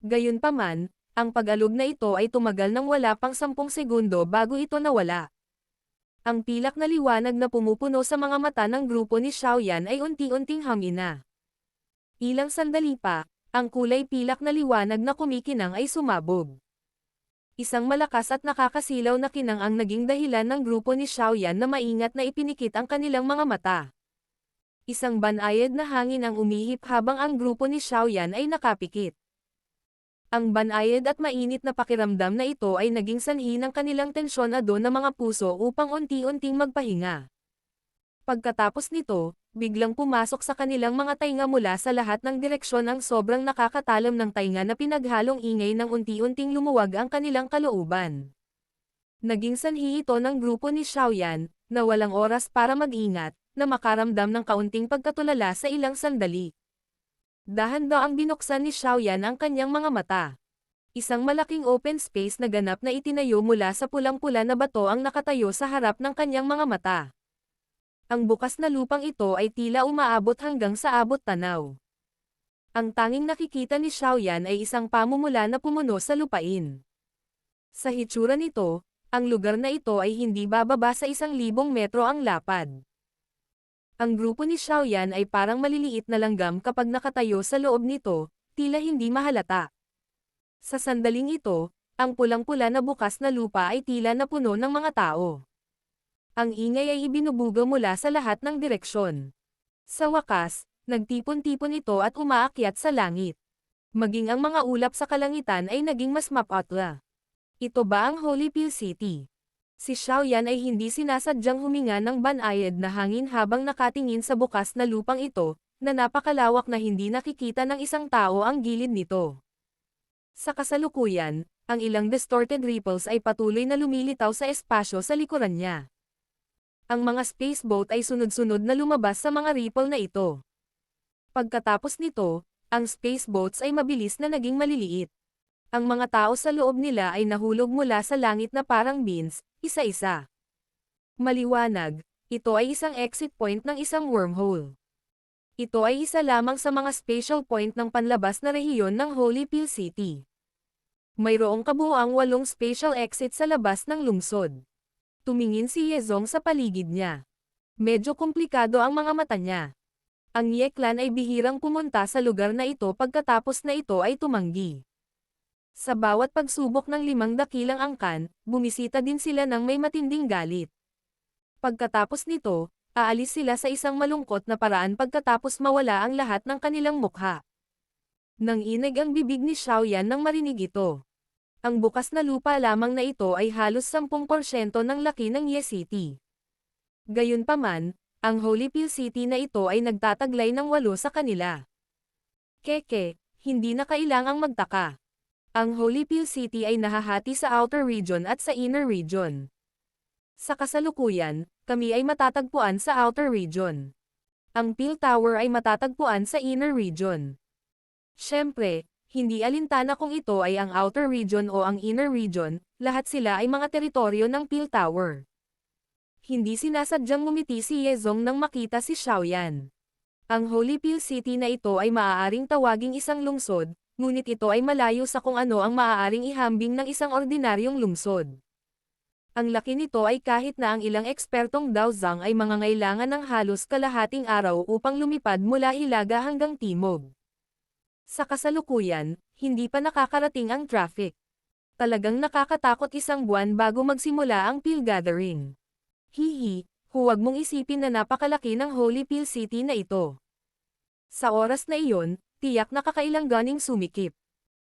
Gayunpaman, ang pag-alog na ito ay tumagal ng wala pang 10 segundo bago ito nawala. Ang pilak na liwanag na pumupuno sa mga mata ng grupo ni Xiaoyan ay unti-unting hamina. Ilang sandali pa, ang kulay pilak na liwanag na kumikinang ay sumabog. Isang malakas at nakakasilaw na kinang ang naging dahilan ng grupo ni Xiaoyan na maingat na ipinikit ang kanilang mga mata. Isang banayad na hangin ang umihip habang ang grupo ni Xiaoyan ay nakapikit. Ang banayad at mainit na pakiramdam na ito ay naging sanhi ng kanilang tensyonado na mga puso upang unti-unting magpahinga. Pagkatapos nito, biglang pumasok sa kanilang mga tainga mula sa lahat ng direksyon ang sobrang nakakatalam ng tainga na pinaghalong ingay ng unti-unting lumuwag ang kanilang kalooban. Naging sanhi ito ng grupo ni Xiaoyan, na walang oras para mag-ingat, na makaramdam ng kaunting pagkatulala sa ilang sandali. Dahan-daang binuksan ni Xiaoyan ang kanyang mga mata. Isang malaking open space na ganap na itinayo mula sa pulang-pula na bato ang nakatayo sa harap ng kanyang mga mata. Ang bukas na lupang ito ay tila umaabot hanggang sa abot tanaw. Ang tanging nakikita ni Xiaoyan ay isang pamumula na pumuno sa lupain. Sa hitsura nito, ang lugar na ito ay hindi bababa sa 1,000 metro ang lapad. Ang grupo ni Xiaoyan ay parang maliliit na langgam kapag nakatayo sa loob nito, tila hindi mahalata. Sa sandaling ito, ang pulang-pula na bukas na lupa ay tila napuno ng mga tao. Ang ingay ay ibinubuga mula sa lahat ng direksyon. Sa wakas, nagtipon-tipon ito at umaakyat sa langit. Maging ang mga ulap sa kalangitan ay naging mas mapatla. Ito ba ang Holy Peel City? Si Xiaoyan ay hindi sinasadyang huminga ng banayad na hangin habang nakatingin sa bukas na lupang ito, na napakalawak na hindi nakikita ng isang tao ang gilid nito. Sa kasalukuyan, ang ilang distorted ripples ay patuloy na lumilitaw sa espasyo sa likuran niya. Ang mga spaceboat ay sunod-sunod na lumabas sa mga ripple na ito. Pagkatapos nito, ang spaceboats ay mabilis na naging maliliit. Ang mga tao sa loob nila ay nahulog mula sa langit na parang beans, isa-isa. Maliwanag, ito ay isang exit point ng isang wormhole. Ito ay isa lamang sa mga spatial point ng panlabas na rehiyon ng Holy Pill City. Mayroong kabuuang 8 spatial exit sa labas ng lungsod. Tumingin si Yezong sa paligid niya. Medyo komplikado ang mga mata niya. Ang Ye Clan ay bihirang pumunta sa lugar na ito pagkatapos na ito ay tumanggi. Sa bawat pagsubok ng 5 dakilang angkan, bumisita din sila ng may matinding galit. Pagkatapos nito, aalis sila sa isang malungkot na paraan pagkatapos mawala ang lahat ng kanilang mukha. Nanginig ang bibig ni Xiaoyan nang marinig ito. Ang bukas na lupa lamang na ito ay halos 10% ng laki ng Ye City. Gayunpaman, ang Holy Pill City na ito ay nagtataglay ng 8 sa kanila. Keke, hindi na kailangang magtaka. Ang Holy Pill City ay nahahati sa Outer Region at sa Inner Region. Sa kasalukuyan, kami ay matatagpuan sa Outer Region. Ang Pill Tower ay matatagpuan sa Inner Region. Siyempre, hindi alintana kung ito ay ang Outer Region o ang Inner Region, lahat sila ay mga teritoryo ng Pill Tower. Hindi sinasadyang ngumiti si Yezong nang makita si Xiaoyan. Ang Holy Pill City na ito ay maaaring tawaging isang lungsod, ngunit ito ay malayo sa kung ano ang maaaring ihambing ng isang ordinaryong lungsod. Ang laki nito ay kahit na ang ilang ekspertong Daozang ay mangangailangan ng halos kalahating araw upang lumipad mula hilaga hanggang timog. Sa kasalukuyan, hindi pa nakakarating ang traffic. Talagang nakakatakot isang buwan bago magsimula ang Pill Gathering. Hihi, huwag mong isipin na napakalaki ng Holy Pill City na ito. Sa oras na iyon, tiyak na kakailanganing sumikip.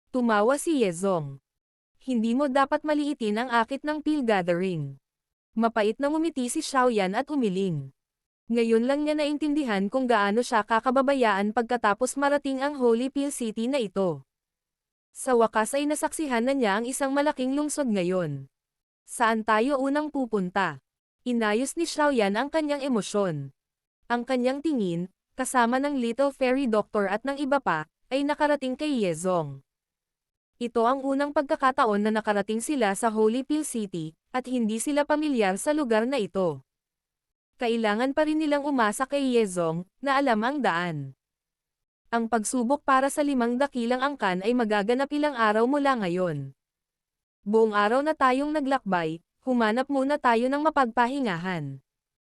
Tumawa si Yezong. Hindi mo dapat maliitin ang akit ng Pill Gathering. Mapait na ngumiti si Xiaoyan at umiling. Ngayon lang niya naintindihan kung gaano siya kakababayaan pagkatapos marating ang Holy Pill City na ito. Sa wakas ay nasaksihan na niya ang isang malaking lungsod ngayon. Saan tayo unang pupunta? Inayos ni Xiaoyan ang kanyang emosyon. Ang kanyang tingin, kasama ng Little Fairy Doctor at ng iba pa, ay nakarating kay Yezong. Ito ang unang pagkakataon na nakarating sila sa Holy Pill City, at hindi sila pamilyar sa lugar na ito. Kailangan pa rin nilang umasa kay Yezong, na alam ang daan. Ang pagsubok para sa 5 dakilang angkan ay magaganap ilang araw mula ngayon. Buong araw na tayong naglakbay, humanap muna tayo ng mapagpahingahan.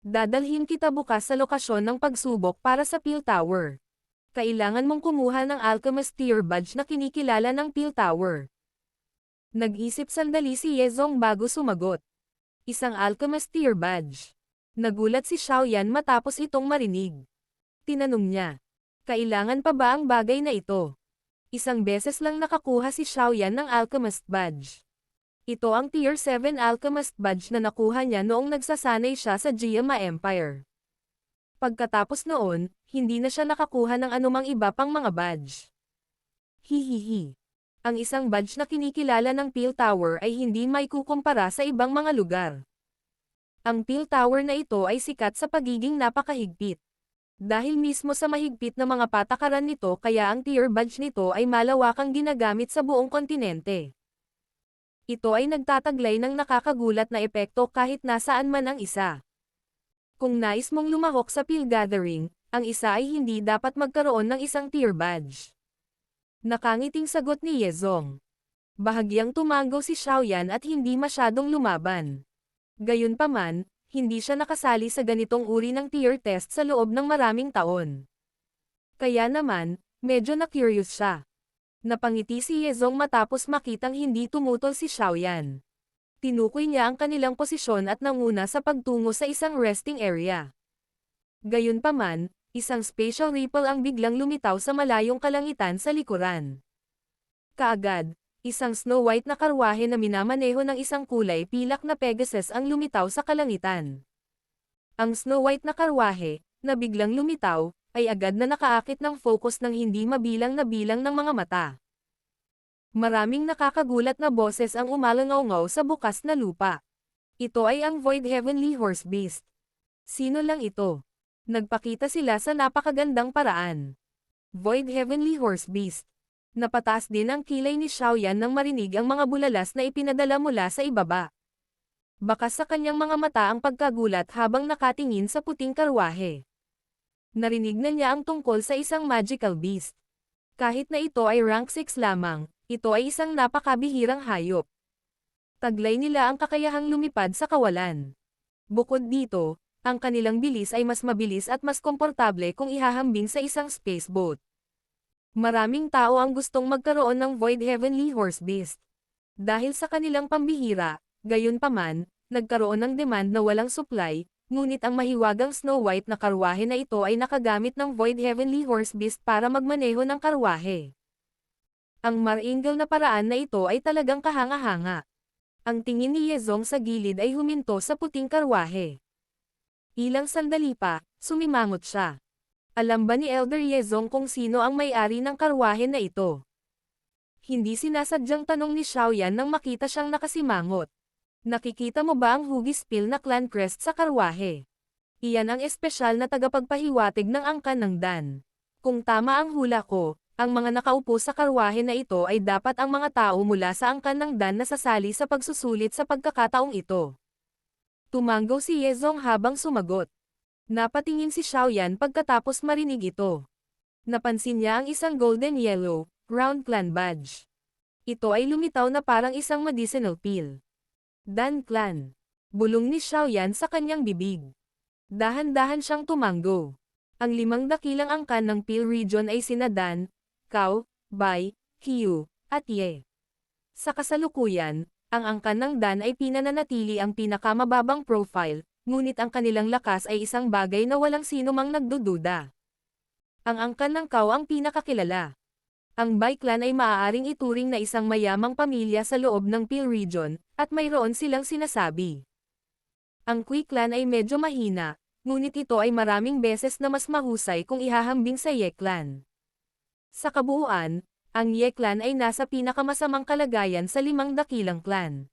Dadalhin kita bukas sa lokasyon ng pagsubok para sa Pill Tower. Kailangan mong kumuha ng Alchemist Tier Badge na kinikilala ng Pill Tower. Nag-isip sandali si Yezong bago sumagot. Isang Alchemist Tier Badge. Nagulat si Xiaoyan matapos itong marinig. Tinanong niya, kailangan pa ba ang bagay na ito? Isang beses lang nakakuha si Xiaoyan ng Alchemist Badge. Ito ang Tier 7 Alchemist Badge na nakuha niya noong nagsasanay siya sa Jiama Empire. Pagkatapos noon, hindi na siya nakakuha ng anumang iba pang mga badge. Hihihi. Ang isang badge na kinikilala ng Pill Tower ay hindi maikukumpara sa ibang mga lugar. Ang Pill Tower na ito ay sikat sa pagiging napakahigpit. Dahil mismo sa mahigpit na mga patakaran nito kaya ang tier badge nito ay malawakang ginagamit sa buong kontinente. Ito ay nagtataglay ng nakakagulat na epekto kahit nasaan man ang isa. Kung nais mong lumahok sa Pill Gathering, ang isa ay hindi dapat magkaroon ng isang tier badge. Nakangiting sagot ni Yezong. Bahagyang tumango si Xiaoyan at hindi masyadong lumaban. Gayunpaman, hindi siya nakasali sa ganitong uri ng tier test sa loob ng maraming taon. Kaya naman, medyo na-curious siya. Napangiti si Yezong matapos makitang hindi tumutol si Xiaoyan. Tinukoy niya ang kanilang posisyon at nanguna sa pagtungo sa isang resting area. Gayunpaman, isang spatial ripple ang biglang lumitaw sa malayong kalangitan sa likuran. Kaagad, isang Snow White na karwahe na minamaneho ng isang kulay pilak na Pegasus ang lumitaw sa kalangitan. Ang Snow White na karwahe, na biglang lumitaw, ay agad na nakaakit ng focus ng hindi mabilang na bilang ng mga mata. Maraming nakakagulat na boses ang umalangaw-ngaw sa bukas na lupa. Ito ay ang Void Heavenly Horse Beast. Sino lang ito? Nagpakita sila sa napakagandang paraan. Void Heavenly Horse Beast. Napataas din ang kilay ni Xiaoyan nang marinig ang mga bulalas na ipinadala mula sa ibaba. Bakas sa kanyang mga mata ang pagkagulat habang nakatingin sa puting karwahe. Narinig na niya ang tungkol sa isang magical beast. Kahit na ito ay rank 6 lamang, ito ay isang napakabihirang hayop. Taglay nila ang kakayahang lumipad sa kawalan. Bukod dito, ang kanilang bilis ay mas mabilis at mas komportable kung ihahambing sa isang spaceboat. Maraming tao ang gustong magkaroon ng Void Heavenly Horse Beast. Dahil sa kanilang pambihira, gayunpaman, nagkaroon ng demand na walang supply, ngunit ang mahiwagang Snow White na karwahe na ito ay nakagamit ng Void Heavenly Horse Beast para magmaneho ng karwahe. Ang maringal na paraan na ito ay talagang kahanga-hanga. Ang tingin ni Yezong sa gilid ay huminto sa puting karwahe. Ilang sandali pa, sumimangot siya. Alam ba ni Elder Yezong kung sino ang may-ari ng karwahe na ito? Hindi sinasadyang tanong ni Xiaoyan nang makita siyang nakasimangot. Nakikita mo ba ang hugis spill na clan crest sa karwahe? Iyan ang espesyal na tagapagpahiwatig ng angkan ng Dan. Kung tama ang hula ko, ang mga nakaupo sa karwahe na ito ay dapat ang mga tao mula sa angkan ng Dan na sasali sa pagsusulit sa pagkakataong ito. Tumanggo si Yezong habang sumagot. Napatingin si Xiaoyan pagkatapos marinig ito. Napansin niya ang isang golden yellow, round clan badge. Ito ay lumitaw na parang isang medicinal pill. Dan clan. Bulong ni Xiaoyan sa kanyang bibig. Dahan-dahan siyang tumanggo. Ang 5 dakilang angkan ng pill region ay sina Dan, Cao, Bai, Qiu, at Ye. Sa kasalukuyan, ang angkan ng Dan ay pinananatili ang pinakamababang profile, ngunit ang kanilang lakas ay isang bagay na walang sino mang nagdududa. Ang angkan ng Cao ang pinakakilala. Ang Bai clan ay maaaring ituring na isang mayamang pamilya sa loob ng Pil region, at mayroon silang sinasabi. Ang Kui clan ay medyo mahina, ngunit ito ay maraming beses na mas mahusay kung ihahambing sa Ye clan. Sa kabuuan, ang Ye clan ay nasa pinakamasamang kalagayan sa 5 dakilang clan.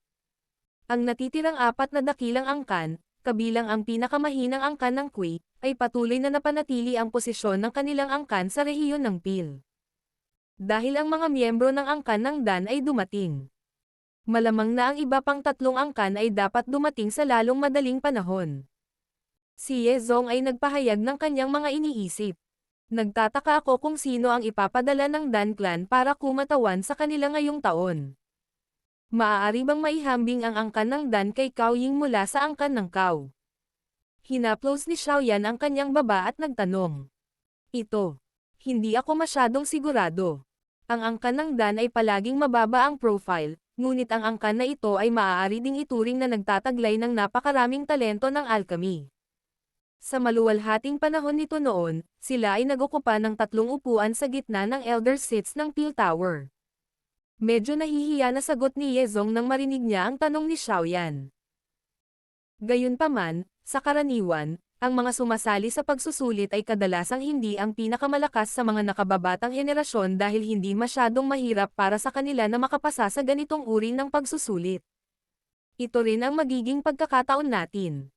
Ang natitirang 4 na dakilang angkan, kabilang ang pinakamahinang angkan ng Kui, ay patuloy na napanatili ang posisyon ng kanilang angkan sa rehiyon ng Pil. Dahil ang mga miyembro ng angkan ng Dan ay dumating. Malamang na ang iba pang 3 angkan ay dapat dumating sa lalong madaling panahon. Si Yezong ay nagpahayag ng kanyang mga iniisip. Nagtataka ako kung sino ang ipapadala ng Dan clan para kumatawan sa kanila ngayong taon. Maaari bang maihambing ang angkan ng Dan kay Cao Ying mula sa angkan ng Cao? Hinaplos ni Xiaoyan ang kanyang baba at nagtanong. Ito. Hindi ako masyadong sigurado. Ang angkan ng Dan ay palaging mababa ang profile, ngunit ang angkan na ito ay maaari ding ituring na nagtataglay ng napakaraming talento ng alchemy. Sa maluwalhating panahon nito noon, sila ay nagokupa ng 3 upuan sa gitna ng Elder Seats ng Pil Tower. Medyo nahihiya na sagot ni Yezong nang marinig niya ang tanong ni Xiaoyan. Gayunpaman, sa karaniwan, ang mga sumasali sa pagsusulit ay kadalasang hindi ang pinakamalakas sa mga nakababatang henerasyon dahil hindi masyadong mahirap para sa kanila na makapasa sa ganitong uri ng pagsusulit. Ito rin ang magiging pagkakataon natin.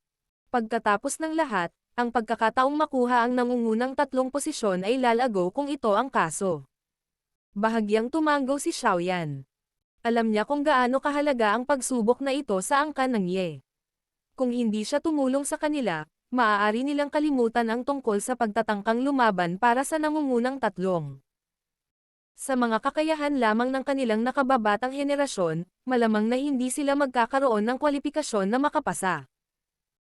Pagkatapos ng lahat, ang pagkakataong makuha ang nangungunang 3 posisyon ay lalago kung ito ang kaso. Bahagyang tumanggo si Xiaoyan. Alam niya kung gaano kahalaga ang pagsubok na ito sa angkan ng Ye. Kung hindi siya tumulong sa kanila, maaari nilang kalimutan ang tungkol sa pagtatangkang lumaban para sa nangungunang 3. Sa mga kakayahan lamang ng kanilang nakababatang henerasyon, malamang na hindi sila magkakaroon ng kwalipikasyon na makapasa.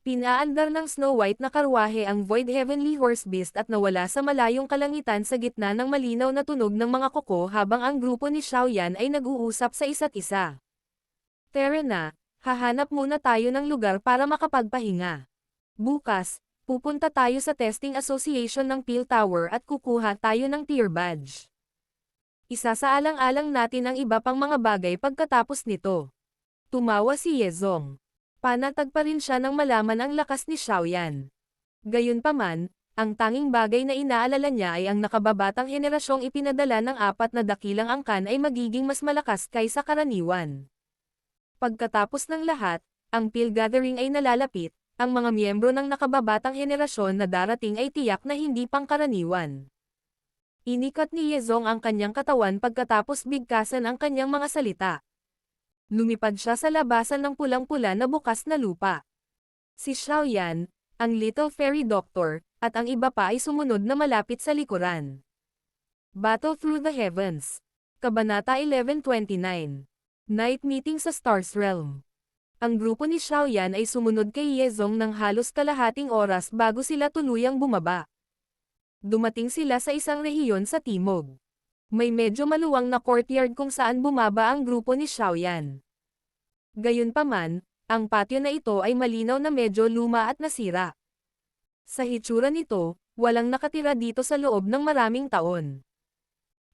Pinaandar ng Snow White na karwahe ang Void Heavenly Horse Beast at nawala sa malayong kalangitan sa gitna ng malinaw na tunog ng mga kuko habang ang grupo ni Xiaoyan ay nag-uusap sa isa't isa. Tara na, hahanap muna tayo ng lugar para makapagpahinga. Bukas, pupunta tayo sa Testing Association ng Pil Tower at kukuha tayo ng tier badge. Isasaalang-alang natin ang iba pang mga bagay pagkatapos nito. Tumawa si Yezong. Panatag pa rin siya nang malaman ang lakas ni Xiaoyan. Gayunpaman, ang tanging bagay na inaalala niya ay ang nakababatang henerasyong ipinadala ng 4 na dakilang angkan ay magiging mas malakas kaysa karaniwan. Pagkatapos ng lahat, ang Peel Gathering ay nalalapit, ang mga miyembro ng nakababatang henerasyon na darating ay tiyak na hindi pangkaraniwan. Inikat ni Yezong ang kanyang katawan pagkatapos bigkasan ang kanyang mga salita. Lumipad siya sa labasan ng pulang-pula na bukas na lupa. Si Xiaoyan, ang Little Fairy Doctor, at ang iba pa ay sumunod na malapit sa likuran. Battle Through the Heavens. Kabanata 1129. Night Meeting sa Stars Realm. Ang grupo ni Xiaoyan ay sumunod kay Yezong ng halos kalahating oras bago sila tuluyang bumaba. Dumating sila sa isang rehiyon sa timog. May medyo maluwang na courtyard kung saan bumaba ang grupo ni Xiaoyan. Gayunpaman, ang patio na ito ay malinaw na medyo luma at nasira. Sa hitsura nito, walang nakatira dito sa loob ng maraming taon.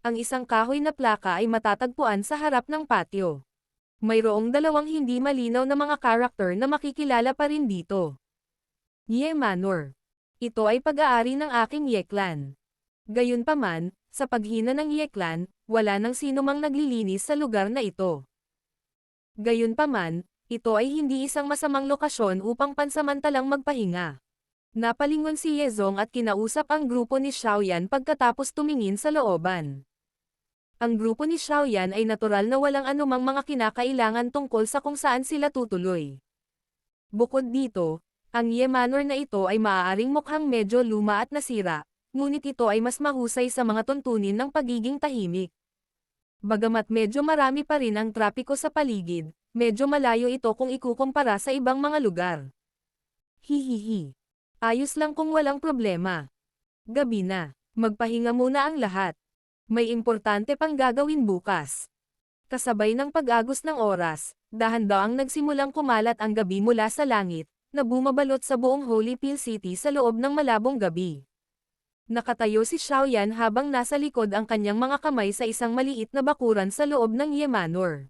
Ang isang kahoy na plaka ay matatagpuan sa harap ng patio. Mayroong dalawang hindi malinaw na mga karakter na makikilala pa rin dito. Ye Manor. Ito ay pag-aari ng aking Ye Clan. Gayunpaman, sa paghina ng Ye Clan, wala nang sino mang naglilinis sa lugar na ito. Gayunpaman, ito ay hindi isang masamang lokasyon upang pansamantalang magpahinga. Napalingon si Yezong at kinausap ang grupo ni Xiaoyan pagkatapos tumingin sa looban. Ang grupo ni Xiaoyan ay natural na walang anumang mga kinakailangan tungkol sa kung saan sila tutuloy. Bukod dito, ang Ye Manor na ito ay maaaring mukhang medyo luma at nasira, ngunit ito ay mas mahusay sa mga tuntunin ng pagiging tahimik. Bagamat medyo marami pa rin ang trapiko sa paligid, medyo malayo ito kung ikukumpara sa ibang mga lugar. Hihihi. Ayos lang kung walang problema. Gabi na. Magpahinga muna ang lahat. May importante pang gagawin bukas. Kasabay ng pag-agos ng oras, dahan-dahang nagsimulang kumalat ang gabi mula sa langit, na bumabalot sa buong Holy Peel City sa loob ng malabong gabi. Nakatayo si Xiaoyan habang nasa likod ang kanyang mga kamay sa isang maliit na bakuran sa loob ng Ye Manor.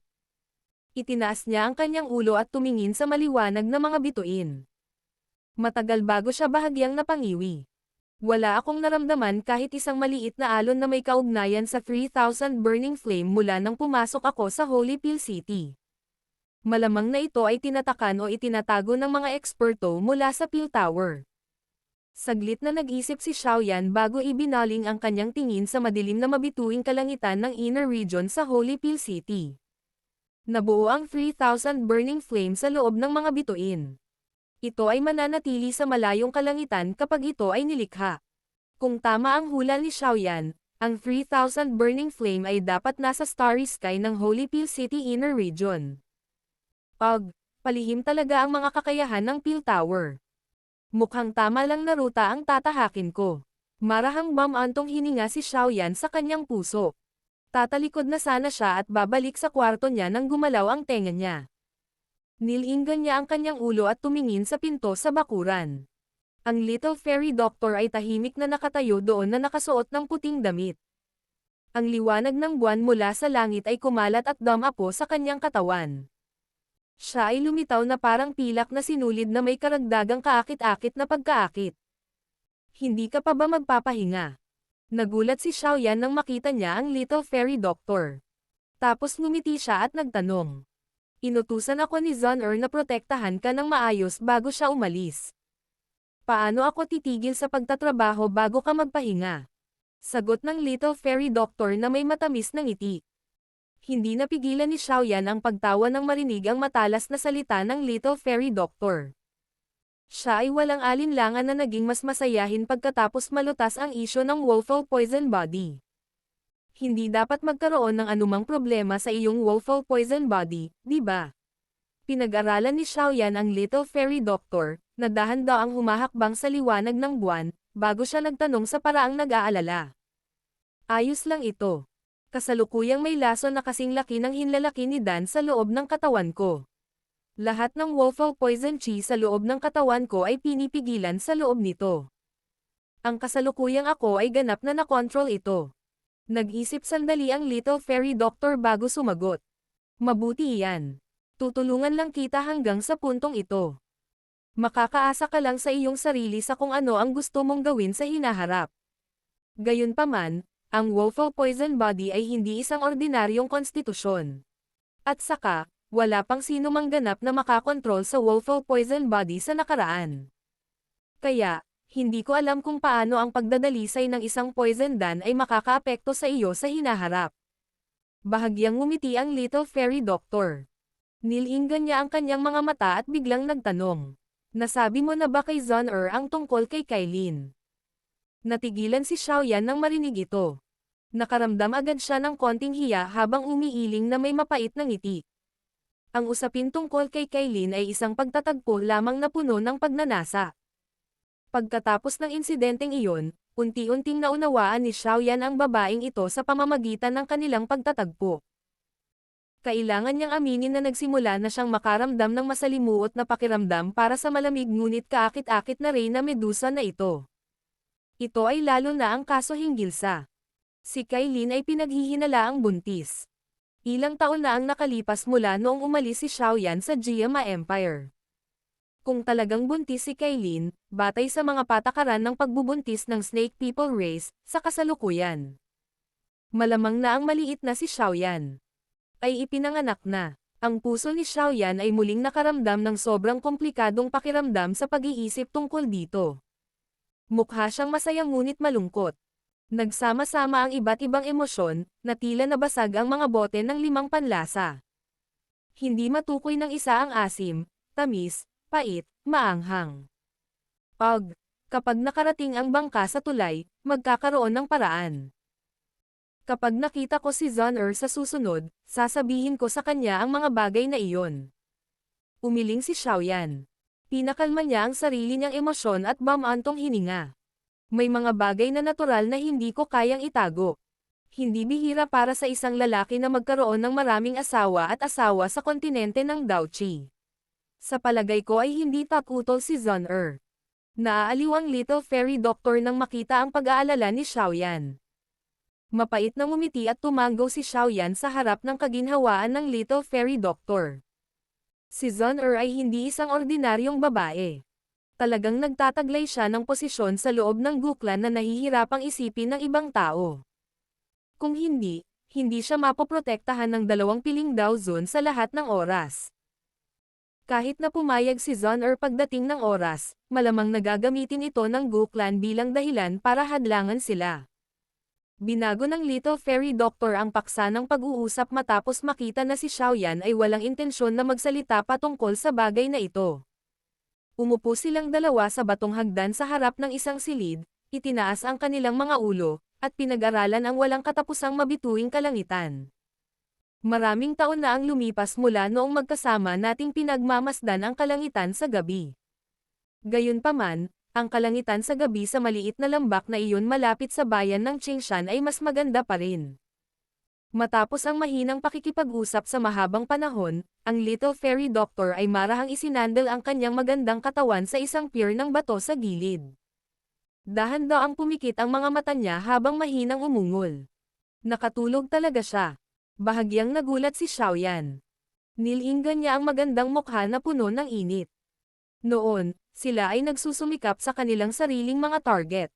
Itinaas niya ang kanyang ulo at tumingin sa maliwanag na mga bituin. Matagal bago siya bahagyang napangiwi. Wala akong naramdaman kahit isang maliit na alon na may kaugnayan sa 3,000 burning flame mula nang pumasok ako sa Holy Peel City. Malamang na ito ay tinatakan o itinatago ng mga eksperto mula sa Peel Tower. Saglit na nag-isip si Xiaoyan bago ibinaling ang kanyang tingin sa madilim na mabituing kalangitan ng inner region sa Holy Peel City. Nabuo ang 3,000 burning flame sa loob ng mga bituin. Ito ay mananatili sa malayong kalangitan kapag ito ay nilikha. Kung tama ang hula ni Xiaoyan, ang 3,000 burning flame ay dapat nasa starry sky ng Holy Peel City inner region. Palihim talaga ang mga kakayahan ng Peel Tower. Mukhang tama lang na ruta ang tatahakin ko. Marahang antong hininga si Xiaoyan sa kanyang puso. Tatalikod na sana siya at babalik sa kwarto niya nang gumalaw ang tenga niya. Nilinggan niya ang kanyang ulo at tumingin sa pinto sa bakuran. Ang Little Fairy Doctor ay tahimik na nakatayo doon na nakasuot ng puting damit. Ang liwanag ng buwan mula sa langit ay kumalat at dumapo sa kanyang katawan. Siya ay lumitaw na parang pilak na sinulid na may karagdagang kaakit-akit na pagkaakit. Hindi ka pa ba magpapahinga? Nagulat si Xiaoyan nang makita niya ang Little Fairy Doctor. Tapos ngumiti siya at nagtanong. Inutusan ako ni Zun-er na protektahan ka ng maayos bago siya umalis. Paano ako titigil sa pagtatrabaho bago ka magpahinga? Sagot ng Little Fairy Doctor na may matamis na ngiti. Hindi napigilan ni Xiaoyan ang pagtawa nang marinig ang matalas na salita ng Little Fairy Doctor. Siya ay walang alinlangan na naging mas masayahin pagkatapos malutas ang isyo ng Woeful Poison Body. Hindi dapat magkaroon ng anumang problema sa iyong Woeful Poison Body, di ba? Pinag-aralan ni Xiaoyan ang Little Fairy Doctor, na dahan-daang humahakbang sa liwanag ng buwan, bago siya nagtanong sa paraang nag-aalala. Ayos lang ito. Kasalukuyang may laso na kasing laki ng hinlalaki ni Dan sa loob ng katawan ko. Lahat ng Woeful Poison Chi sa loob ng katawan ko ay pinipigilan sa loob nito. Ang kasalukuyang ako ay ganap na nakontrol ito. Nag-isip sandali ang Little Fairy Doctor bago sumagot. Mabuti iyan. Tutulungan lang kita hanggang sa puntong ito. Makakaasa ka lang sa iyong sarili sa kung ano ang gusto mong gawin sa hinaharap. Gayunpaman, ang Woeful Poison Body ay hindi isang ordinaryong konstitusyon. At saka, wala pang sino mang ganap na makakontrol sa Woeful Poison Body sa nakaraan. Kaya, hindi ko alam kung paano ang pagdadalisay ng isang poison dan ay makakaapekto sa iyo sa hinaharap. Bahagyang ngumiti ang Little Fairy Doctor. Nilinggan niya ang kanyang mga mata at biglang nagtanong. Nasabi mo na ba kay Zon-er ang tungkol kay Kailin? Natigilan si Xiaoyan nang marinig ito. Nakaramdam agad siya ng konting hiya habang umiiling na may mapait na ngiti. Ang usapin tungkol kay Kailin ay isang pagtatagpo lamang na puno ng pagnanasa. Pagkatapos ng insidenteng iyon, unti-unting naunawaan ni Xiaoyan ang babaeng ito sa pamamagitan ng kanilang pagtatagpo. Kailangan niyang aminin na nagsimula na siyang makaramdam ng masalimuot na pakiramdam para sa malamig ngunit kaakit-akit na Reyna Medusa na ito. Ito ay lalo na ang kaso hinggil sa si Kailin ay pinaghihinalaang buntis. Ilang taon na ang nakalipas mula noong umalis si Xiaoyan sa Jiama Empire. Kung talagang buntis si Kailin, batay sa mga patakaran ng pagbubuntis ng Snake People Race, sa kasalukuyan, malamang na ang maliit na si Xiaoyan ay ipinanganak na. Ang puso ni Xiaoyan ay muling nakaramdam ng sobrang komplikadong pakiramdam sa pag-iisip tungkol dito. Mukha siyang masaya ngunit malungkot. Nagsama-sama ang iba't ibang emosyon, na tila nabasag ang mga bote ng 5 panlasa. Hindi matukoy ng isa ang asim, tamis, pait, maanghang. Kapag nakarating ang bangka sa tulay, magkakaroon ng paraan. Kapag nakita ko si Zon-er sa susunod, sasabihin ko sa kanya ang mga bagay na iyon. Umiling si Xiaoyan. Pinakalma niya ang sarili niyang emosyon at bumantong hininga. May mga bagay na natural na hindi ko kayang itago. Hindi bihira para sa isang lalaki na magkaroon ng maraming asawa at asawa sa kontinente ng Daochi. Sa palagay ko ay hindi takutol si Zon-er. Naaaliw ang Little Fairy Doctor nang makita ang pag-aalala ni Xiaoyan. Mapait na ngumiti at tumanggo si Xiaoyan sa harap ng kaginhawaan ng Little Fairy Doctor. Si Zon-er ay hindi isang ordinaryong babae. Talagang nagtataglay siya ng posisyon sa loob ng guklan na nahihirapang isipin ng ibang tao. Kung hindi siya mapoprotektahan ng 2 piling Dao Zone sa lahat ng oras. Kahit na pumayag si Zon-er pagdating ng oras, malamang nagagamitin ito ng guklan bilang dahilan para hadlangan sila. Binago ng Little Fairy Doctor ang paksa ng pag-uusap matapos makita na si Xiaoyan ay walang intensyon na magsalita patungkol sa bagay na ito. Umupo silang dalawa sa batong hagdan sa harap ng isang silid, itinaas ang kanilang mga ulo, at pinag-aralan ang walang katapusang mabituing kalangitan. Maraming taon na ang lumipas mula noong magkasama nating pinagmamasdan ang kalangitan sa gabi. Gayunpaman, ang kalangitan sa gabi sa maliit na lambak na iyon malapit sa bayan ng Qingshan ay mas maganda pa rin. Matapos ang mahinang pakikipag-usap sa mahabang panahon, ang Little Fairy Doctor ay marahang isinandal ang kanyang magandang katawan sa isang pier ng bato sa gilid. Dahan-daang pumikit ang mga mata niya habang mahinang umungol. Nakatulog talaga siya. Bahagyang nagulat si Xiaoyan. Nilinggan niya ang magandang mukha na puno ng init. Noon, sila ay nagsusumikap sa kanilang sariling mga target.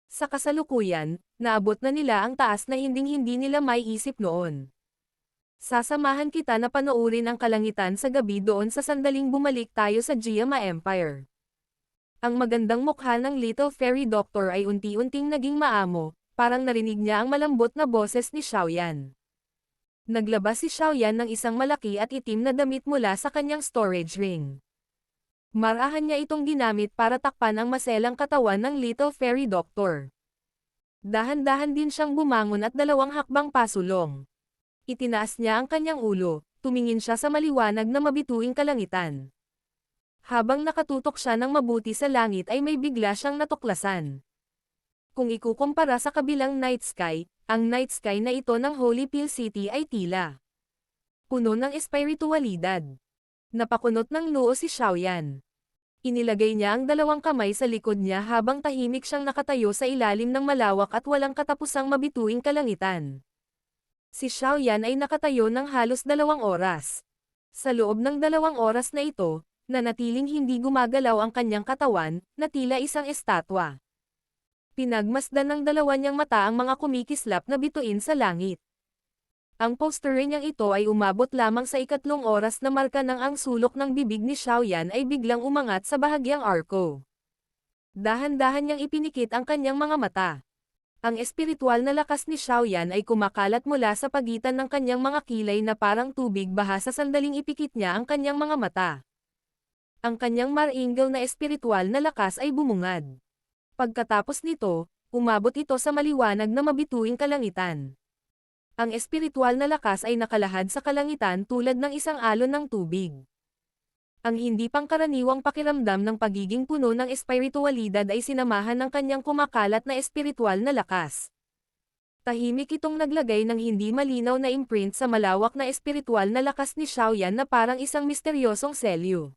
Sa kasalukuyan, naabot na nila ang taas na hinding-hindi nila maiisip noon. Sasamahan kita na panoorin ang kalangitan sa gabi doon sa sandaling bumalik tayo sa Jiama Empire. Ang magandang mukha ng Little Fairy Doctor ay unti-unting naging maamo, parang narinig niya ang malambot na boses ni Xiaoyan. Naglabas si Xiaoyan ng isang malaki at itim na damit mula sa kanyang storage ring. Marahan niya itong ginamit para takpan ang maselang katawan ng Little Fairy Doctor. Dahan-dahan din siyang bumangon at 2 hakbang pasulong. Itinaas niya ang kanyang ulo, tumingin siya sa maliwanag na mabituing kalangitan. Habang nakatutok siya ng mabuti sa langit ay may bigla siyang natuklasan. Kung ikukumpara sa kabilang night sky, ang night sky na ito ng Holy Pill City ay tila puno ng espiritualidad. Napakunot ng noo si Xiaoyan. Inilagay niya ang 2 kamay sa likod niya habang tahimik siyang nakatayo sa ilalim ng malawak at walang katapusang mabituing kalangitan. Si Xiaoyan ay nakatayo ng halos 2 oras. Sa loob ng 2 oras na ito, nanatiling hindi gumagalaw ang kanyang katawan, na tila isang estatwa. Pinagmasdan ng dalawa niyang mata ang mga kumikislap na bituin sa langit. Ang poster niyang ito ay umabot lamang sa 3 oras na marka nang ang sulok ng bibig ni Xiaoyan ay biglang umangat sa bahagyang arko. Dahan-dahan niyang ipinikit ang kanyang mga mata. Ang espiritual na lakas ni Xiaoyan ay kumakalat mula sa pagitan ng kanyang mga kilay na parang tubig baha sa sandaling ipikit niya ang kanyang mga mata. Ang kanyang maringal na espiritual na lakas ay bumungad. Pagkatapos nito, umabot ito sa maliwanag na mabituing kalangitan. Ang espiritual na lakas ay nakalahad sa kalangitan tulad ng isang alon ng tubig. Ang hindi pangkaraniwang pakiramdam ng pagiging puno ng espiritualidad ay sinamahan ng kanyang kumakalat na espiritual na lakas. Tahimik itong naglagay ng hindi malinaw na imprint sa malawak na espiritual na lakas ni Xiaoyan na parang isang misteryosong selyo.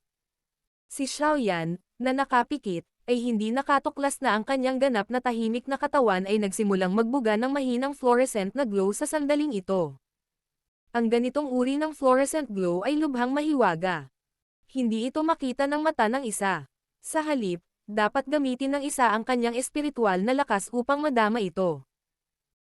Si Xiaoyan, na nakapikit, ay hindi nakatuklas na ang kanyang ganap na tahimik na katawan ay nagsimulang magbuga ng mahinang fluorescent na glow sa sandaling ito. Ang ganitong uri ng fluorescent glow ay lubhang mahiwaga. Hindi ito makita ng mata ng isa. Sa halip, dapat gamitin ng isa ang kanyang espiritual na lakas upang madama ito.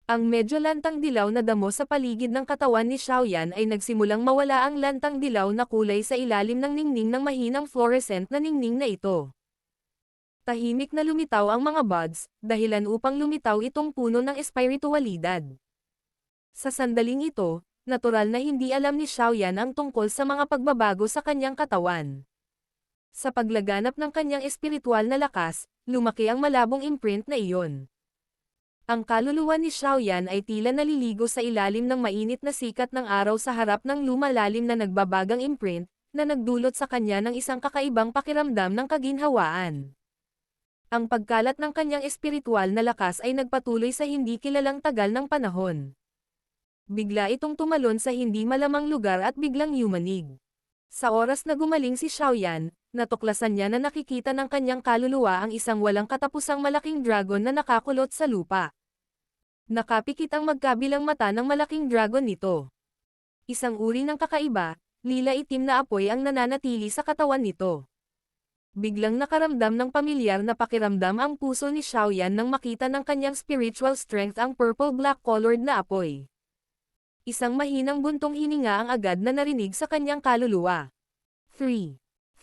Ang medyo lantang dilaw na damo sa paligid ng katawan ni Xiaoyan ay nagsimulang mawala ang lantang dilaw na kulay sa ilalim ng ningning ng mahinang fluorescent na ningning na ito. Tahimik na lumitaw ang mga buds, dahilan upang lumitaw itong puno ng espiritualidad. Sa sandaling ito, natural na hindi alam ni Xiaoyan ang tungkol sa mga pagbabago sa kanyang katawan. Sa paglaganap ng kanyang espiritual na lakas, lumaki ang malabong imprint na iyon. Ang kaluluwa ni Xiaoyan ay tila naliligo sa ilalim ng mainit na sikat ng araw sa harap ng lumalalim na nagbabagang imprint, na nagdulot sa kanya ng isang kakaibang pakiramdam ng kaginhawaan. Ang pagkalat ng kanyang espiritual na lakas ay nagpatuloy sa hindi kilalang tagal ng panahon. Bigla itong tumalon sa hindi malamang lugar at biglang yumanig. Sa oras na gumaling si Xiaoyan, natuklasan niya na nakikita ng kanyang kaluluwa ang isang walang katapusang malaking dragon na nakakulot sa lupa. Nakapikit ang magkabilang mata ng malaking dragon nito. Isang uri ng kakaiba, lila itim na apoy ang nananatili sa katawan nito. Biglang nakaramdam ng pamilyar na pakiramdam ang puso ni Xiaoyan nang makita ng kanyang spiritual strength ang purple-black colored na apoy. Isang mahinang buntong hininga ang agad na narinig sa kanyang kaluluwa.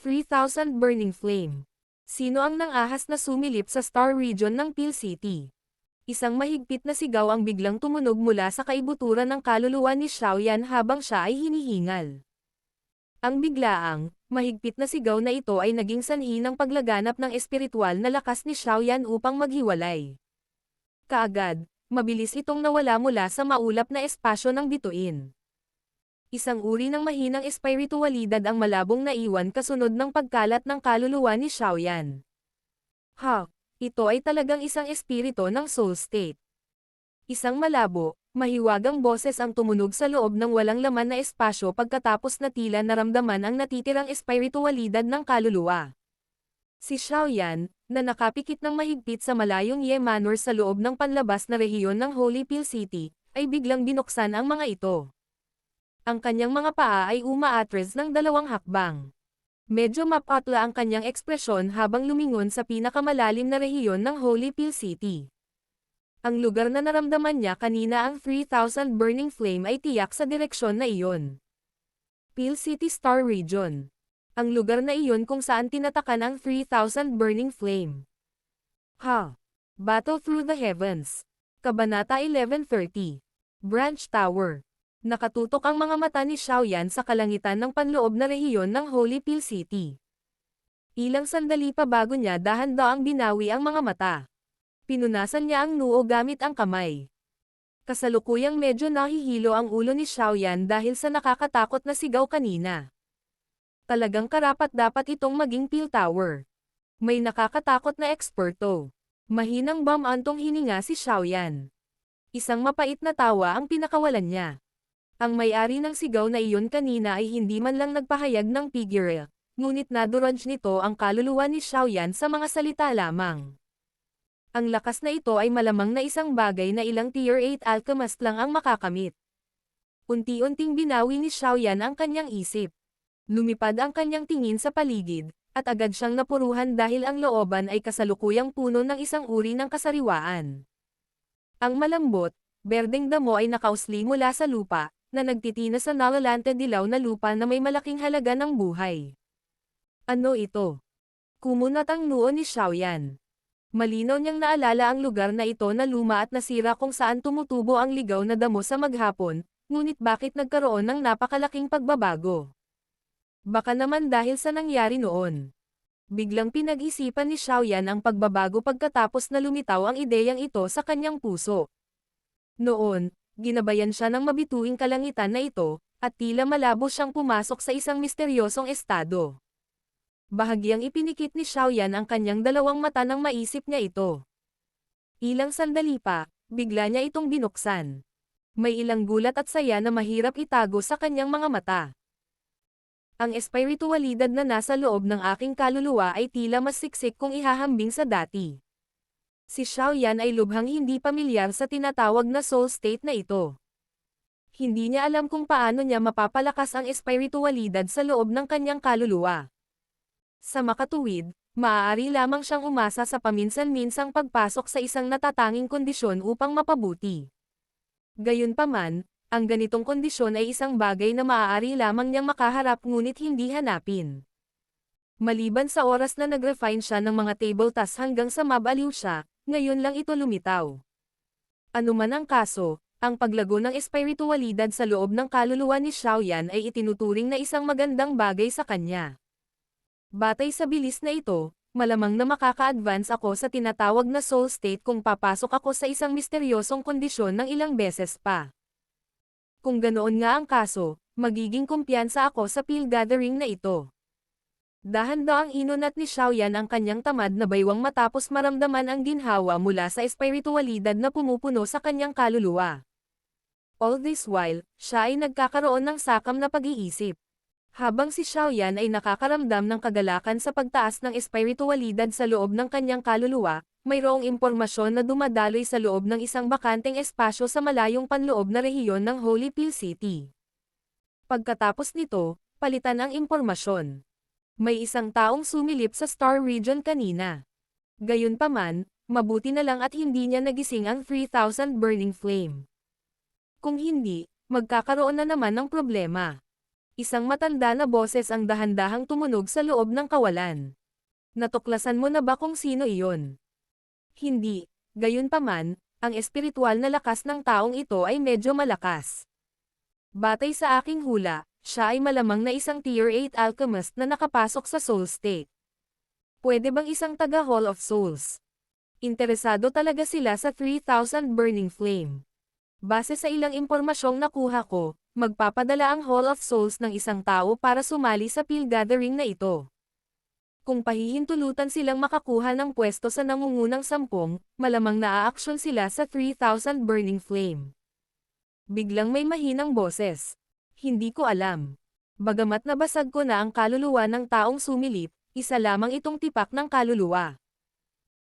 3,000 burning flame. Sino ang nangahas na sumilip sa Star Region ng Peel City? Isang mahigpit na sigaw ang biglang tumunog mula sa kaibuturan ng kaluluwa ni Xiaoyan habang siya ay hinihingal. Ang biglaang, mahigpit na sigaw na ito ay naging sanhi ng paglaganap ng espiritual na lakas ni Xiaoyan upang maghiwalay. Kaagad, mabilis itong nawala mula sa maulap na espasyo ng bituin. Isang uri ng mahinang espiritualidad ang malabong naiwan kasunod ng pagkalat ng kaluluwa ni Xiaoyan. Ito ay talagang isang espiritu ng soul state. Isang malabo, mahiwagang boses ang tumunog sa loob ng walang laman na espasyo pagkatapos na tila naramdaman ang natitirang espiritualidad ng kaluluwa. Si Xiaoyan, na nakapikit ng mahigpit sa malayong Ye Manor sa loob ng panlabas na rehiyon ng Holy Peel City, ay biglang binuksan ang mga ito. Ang kanyang mga paa ay umaatres ng 2 hakbang. Medyo mapatla ang kanyang ekspresyon habang lumingon sa pinakamalalim na rehiyon ng Holy Peel City. Ang lugar na naramdaman niya kanina ang 3,000 burning flame ay tiyak sa direksyon na iyon. Peel City Star Region. Ang lugar na iyon kung saan tinatakan ang 3,000 burning flame. Battle Through the Heavens. Kabanata 1130. Branch Tower. Nakatutok ang mga mata ni Xiaoyan sa kalangitan ng panloob na rehiyon ng Holy Peel City. Ilang sandali pa bago niya dahan-daang binawi ang mga mata. Pinunasan niya ang noo gamit ang kamay. Kasalukuyang medyo nahihilo ang ulo ni Xiaoyan dahil sa nakakatakot na sigaw kanina. Talagang karapat-dapat itong maging Peel Tower. May nakakatakot na eksperto. Mahinang bumantong hininga si Xiaoyan. Isang mapait na tawa ang pinakawalan niya. Ang may-ari ng sigaw na iyon kanina ay hindi man lang nagpahayag ng figure, ngunit nadurog nito ang kaluluwa ni Xiaoyan sa mga salita lamang. Ang lakas na ito ay malamang na isang bagay na ilang Tier 8 alchemist lang ang makakamit. Unti-unting binawi ni Xiaoyan ang kanyang isip. Lumipad ang kanyang tingin sa paligid, at agad siyang napuruhan dahil ang looban ay kasalukuyang puno ng isang uri ng kasariwaan. Ang malambot, berdeng damo ay nakausli mula sa lupa, na nagtitina sa nalalante dilaw na lupa na may malaking halaga ng buhay. Ano ito? Kumunat ang noo ni Xiaoyan. Malinaw niyang naalala ang lugar na ito na luma at nasira kung saan tumutubo ang ligaw na damo sa maghapon, ngunit bakit nagkaroon ng napakalaking pagbabago? Baka naman dahil sa nangyari noon. Biglang pinag-isipan ni Xiaoyan ang pagbabago pagkatapos na lumitaw ang ideyang ito sa kanyang puso. Noon, ginabayan siya ng mabituing kalangitan na ito, at tila malabo siyang pumasok sa isang misteryosong estado. Bahagyang ipinikit ni Xiaoyan ang kanyang dalawang mata nang maisip niya ito. Ilang sandali pa, bigla niya itong binuksan. May ilang gulat at saya na mahirap itago sa kanyang mga mata. Ang espiritualidad na nasa loob ng aking kaluluwa ay tila mas siksik kung ihahambing sa dati. Si Xiaoyan ay lubhang hindi pamilyar sa tinatawag na soul state na ito. Hindi niya alam kung paano niya mapapalakas ang espiritualidad sa loob ng kanyang kaluluwa. Sa makatuwid, maaari lamang siyang umasa sa paminsan-minsang pagpasok sa isang natatanging kondisyon upang mapabuti. Gayunpaman, ang ganitong kondisyon ay isang bagay na maaari lamang niyang makaharap ngunit hindi hanapin. Maliban sa oras na nag-refine siya ng mga table tasks hanggang sa mabaliw siya, ngayon lang ito lumitaw. Ano man ang kaso, ang paglago ng espiritualidad sa loob ng kaluluwa ni Xiaoyan ay itinuturing na isang magandang bagay sa kanya. Batay sa bilis na ito, malamang na makaka-advance ako sa tinatawag na soul state kung papasok ako sa isang misteryosong kondisyon ng ilang beses pa. Kung ganoon nga ang kaso, magiging kumpiyansa ako sa pill gathering na ito. Dahan-daang inunat ni Xiaoyan ang kanyang tamad na baywang matapos maramdaman ang ginhawa mula sa espiritualidad na pumupuno sa kanyang kaluluwa. All this while, siya ay nagkakaroon ng sakam na pag-iisip. Habang si Xiaoyan ay nakakaramdam ng kagalakan sa pagtaas ng espiritualidad sa loob ng kanyang kaluluwa, mayroong impormasyon na dumadaloy sa loob ng isang bakanteng espasyo sa malayong panloob na rehiyon ng Holy Pill City. Pagkatapos nito, palitan ang impormasyon. May isang taong sumilip sa Star Region kanina. Gayunpaman, mabuti na lang at hindi niya nagising ang 3,000 Burning Flame. Kung hindi, magkakaroon na naman ng problema. Isang matanda na boses ang dahan-dahang tumunog sa loob ng kawalan. Natuklasan mo na ba kung sino iyon? Hindi, gayunpaman, ang espiritual na lakas ng taong ito ay medyo malakas. Batay sa aking hula, siya ay malamang na isang Tier 8 alchemist na nakapasok sa soul state. Pwede bang isang taga Hall of Souls? Interesado talaga sila sa 3,000 Burning Flame. Base sa ilang impormasyong nakuha ko, magpapadala ang Hall of Souls ng isang tao para sumali sa pill gathering na ito. Kung pahihintulutan silang makakuha ng pwesto sa nangungunang 10, malamang naaaksyon sila sa 3,000 Burning Flame. Biglang may mahinang boses. Hindi ko alam. Bagamat nabasag ko na ang kaluluwa ng taong sumilip, isa lamang itong tipak ng kaluluwa.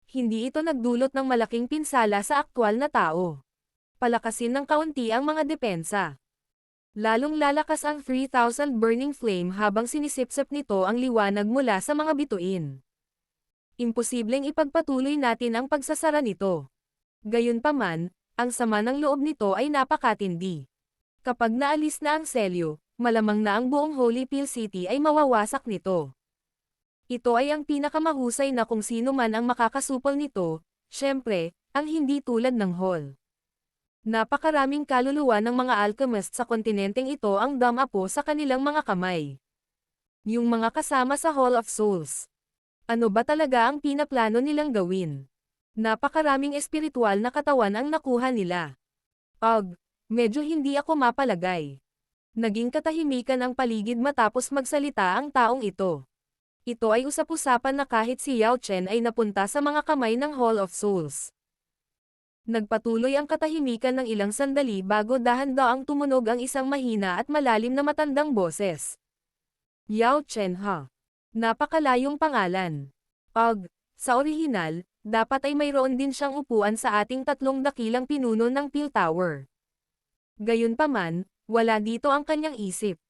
Hindi ito nagdulot ng malaking pinsala sa aktwal na tao. Palakasin ng kaunti ang mga depensa. Lalong lalakas ang 3,000 Burning Flame habang sinisipsip nito ang liwanag mula sa mga bituin. Imposibleng ipagpatuloy natin ang pagsasara nito. Gayunpaman, ang sama ng loob nito ay napakatindi. Kapag naalis na ang selyo, malamang na ang buong Holy Pill City ay mawawasak nito. Ito ay ang pinakamahusay na kung sino man ang makakasupol nito, syempre, ang hindi tulad ng Hall. Napakaraming kaluluwa ng mga alchemist sa kontinenteng ito ang damapo sa kanilang mga kamay. Yung mga kasama sa Hall of Souls. Ano ba talaga ang pinaplano nilang gawin? Napakaraming espiritual na katawan ang nakuha nila. Medyo hindi ako mapalagay. Naging katahimikan ang paligid matapos magsalita ang taong ito. Ito ay usap-usapan na kahit si Yao Chen ay napunta sa mga kamay ng Hall of Souls. Nagpatuloy ang katahimikan ng ilang sandali bago dahan-daang tumunog ang isang mahina at malalim na matandang boses. Yao Chen ha. Napakalayong pangalan. Sa orihinal, dapat ay mayroon din siyang upuan sa ating tatlong dakilang pinuno ng Pill Tower. Gayunpaman, wala dito ang kanyang isip.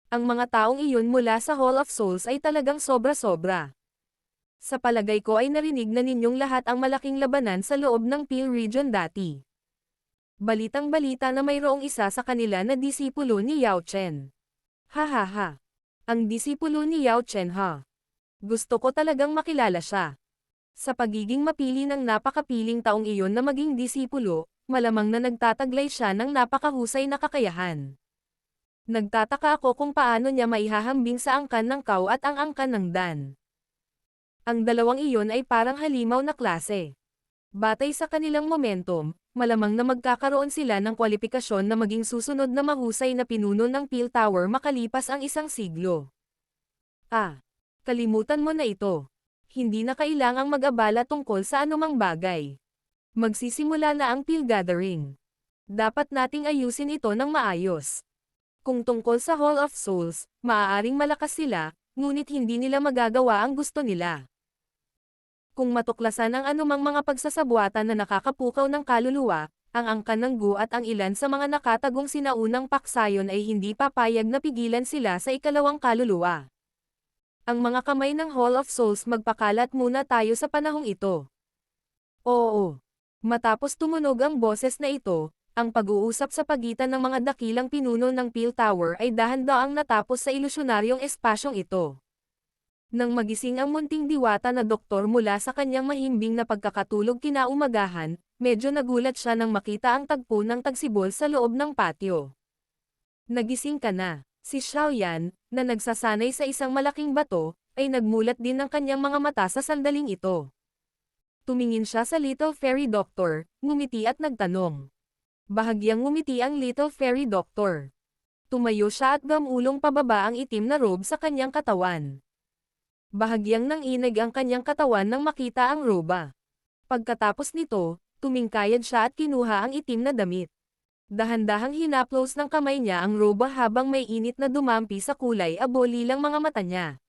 Ang mga taong iyon mula sa Hall of Souls ay talagang sobra-sobra. Sa palagay ko ay narinig na ninyong lahat ang malaking labanan sa loob ng Peel Region dati. Balitang-balita na mayroong isa sa kanila na disipulo ni Yao Chen. Ha. Ang disipulo ni Yao Chen ha. Gusto ko talagang makilala siya. Sa pagiging mapili ng napakapiling taong iyon na maging disipulo, malamang na nagtataglay siya ng napakahusay na kakayahan. Nagtataka ako kung paano niya maihahambing sa angkan ng Kao at ang angkan ng Dan. Ang dalawang iyon ay parang halimaw na klase. Batay sa kanilang momentum, malamang na magkakaroon sila ng kwalipikasyon na maging susunod na mahusay na pinuno ng Peel Tower makalipas ang isang siglo. Kalimutan mo na ito. Hindi na kailangang mag-abala tungkol sa anumang bagay. Magsisimula na ang Peel Gathering. Dapat nating ayusin ito ng maayos. Kung tungkol sa Hall of Souls, maaaring malakas sila, ngunit hindi nila magagawa ang gusto nila. Kung matuklasan ang anumang mga pagsasabuatan na nakakapukaw ng kaluluwa, ang angkan ng Gu at ang ilan sa mga nakatagong sinaunang paksayon ay hindi papayag na pigilan sila sa ikalawang kaluluwa. Ang mga kamay ng Hall of Souls magpakalat muna tayo sa panahong ito. Oo. Matapos tumunog ang boses na ito, ang pag-uusap sa pagitan ng mga dakilang pinuno ng Peel Tower ay dahan-daang natapos sa ilusyonaryong espasyong ito. Nang magising ang munting diwata na doktor mula sa kanyang mahimbing na pagkakatulog kinaumagahan, medyo nagulat siya nang makita ang tagpo ng tagsibol sa loob ng patio. Nagising ka na. Si Xiaoyan, na nagsasanay sa isang malaking bato, ay nagmulat din ng kanyang mga mata sa sandaling ito. Tumingin siya sa Little Fairy Doctor, ngumiti at nagtanong. Bahagyang ngumiti ang Little Fairy Doctor. Tumayo siya at gamulong pababa ang itim na robe sa kanyang katawan. Bahagyang nanginig ang kanyang katawan nang makita ang roba. Pagkatapos nito, tumingkayad siya at kinuha ang itim na damit. Dahan-dahang hinaplos ng kamay niya ang roba habang may init na dumampi sa kulay abolilang mga mata niya.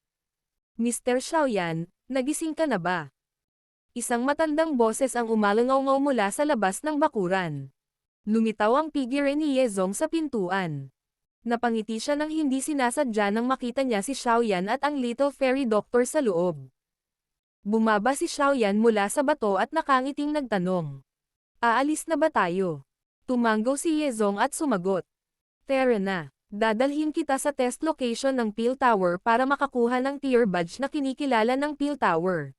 Mr. Xiaoyan, nagising ka na ba? Isang matandang boses ang umalangaw-ngaw mula sa labas ng bakuran. Lumitaw ang figure ni Yezong sa pintuan. Napangiti siya nang hindi sinasadya nang makita niya si Xiaoyan at ang Little Fairy Doctor sa loob. Bumaba si Xiaoyan mula sa bato at nakangiting nagtanong. Aalis na ba tayo? Tumanggaw si Yezong at sumagot. Tara na, dadalhin kita sa test location ng Peel Tower para makakuha ng tier badge na kinikilala ng Peel Tower.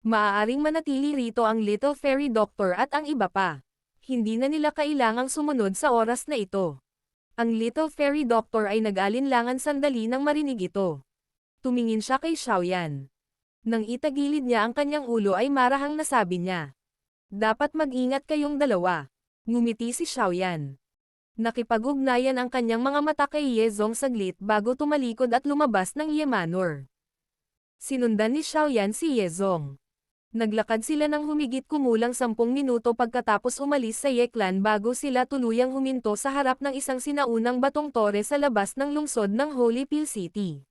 Maaaring manatili rito ang Little Fairy Doctor at ang iba pa. Hindi na nila kailangang sumunod sa oras na ito. Ang Little Fairy Doctor ay nag-alinlangan sandali nang marinig ito. Tumingin siya kay Xiaoyan. Nang itagilid niya ang kanyang ulo ay marahang nasabi niya. Dapat mag-ingat kayong dalawa. Ngumiti si Xiaoyan. Nakipag-ugnayan ang kanyang mga mata kay Yezong saglit bago tumalikod at lumabas ng Ye Manor. Sinundan ni Xiaoyan si Yezong. Naglakad sila ng humigit kumulang 10 minuto pagkatapos umalis sa Ye Clan bago sila tuluyang huminto sa harap ng isang sinaunang batong tore sa labas ng lungsod ng Holy Peel City.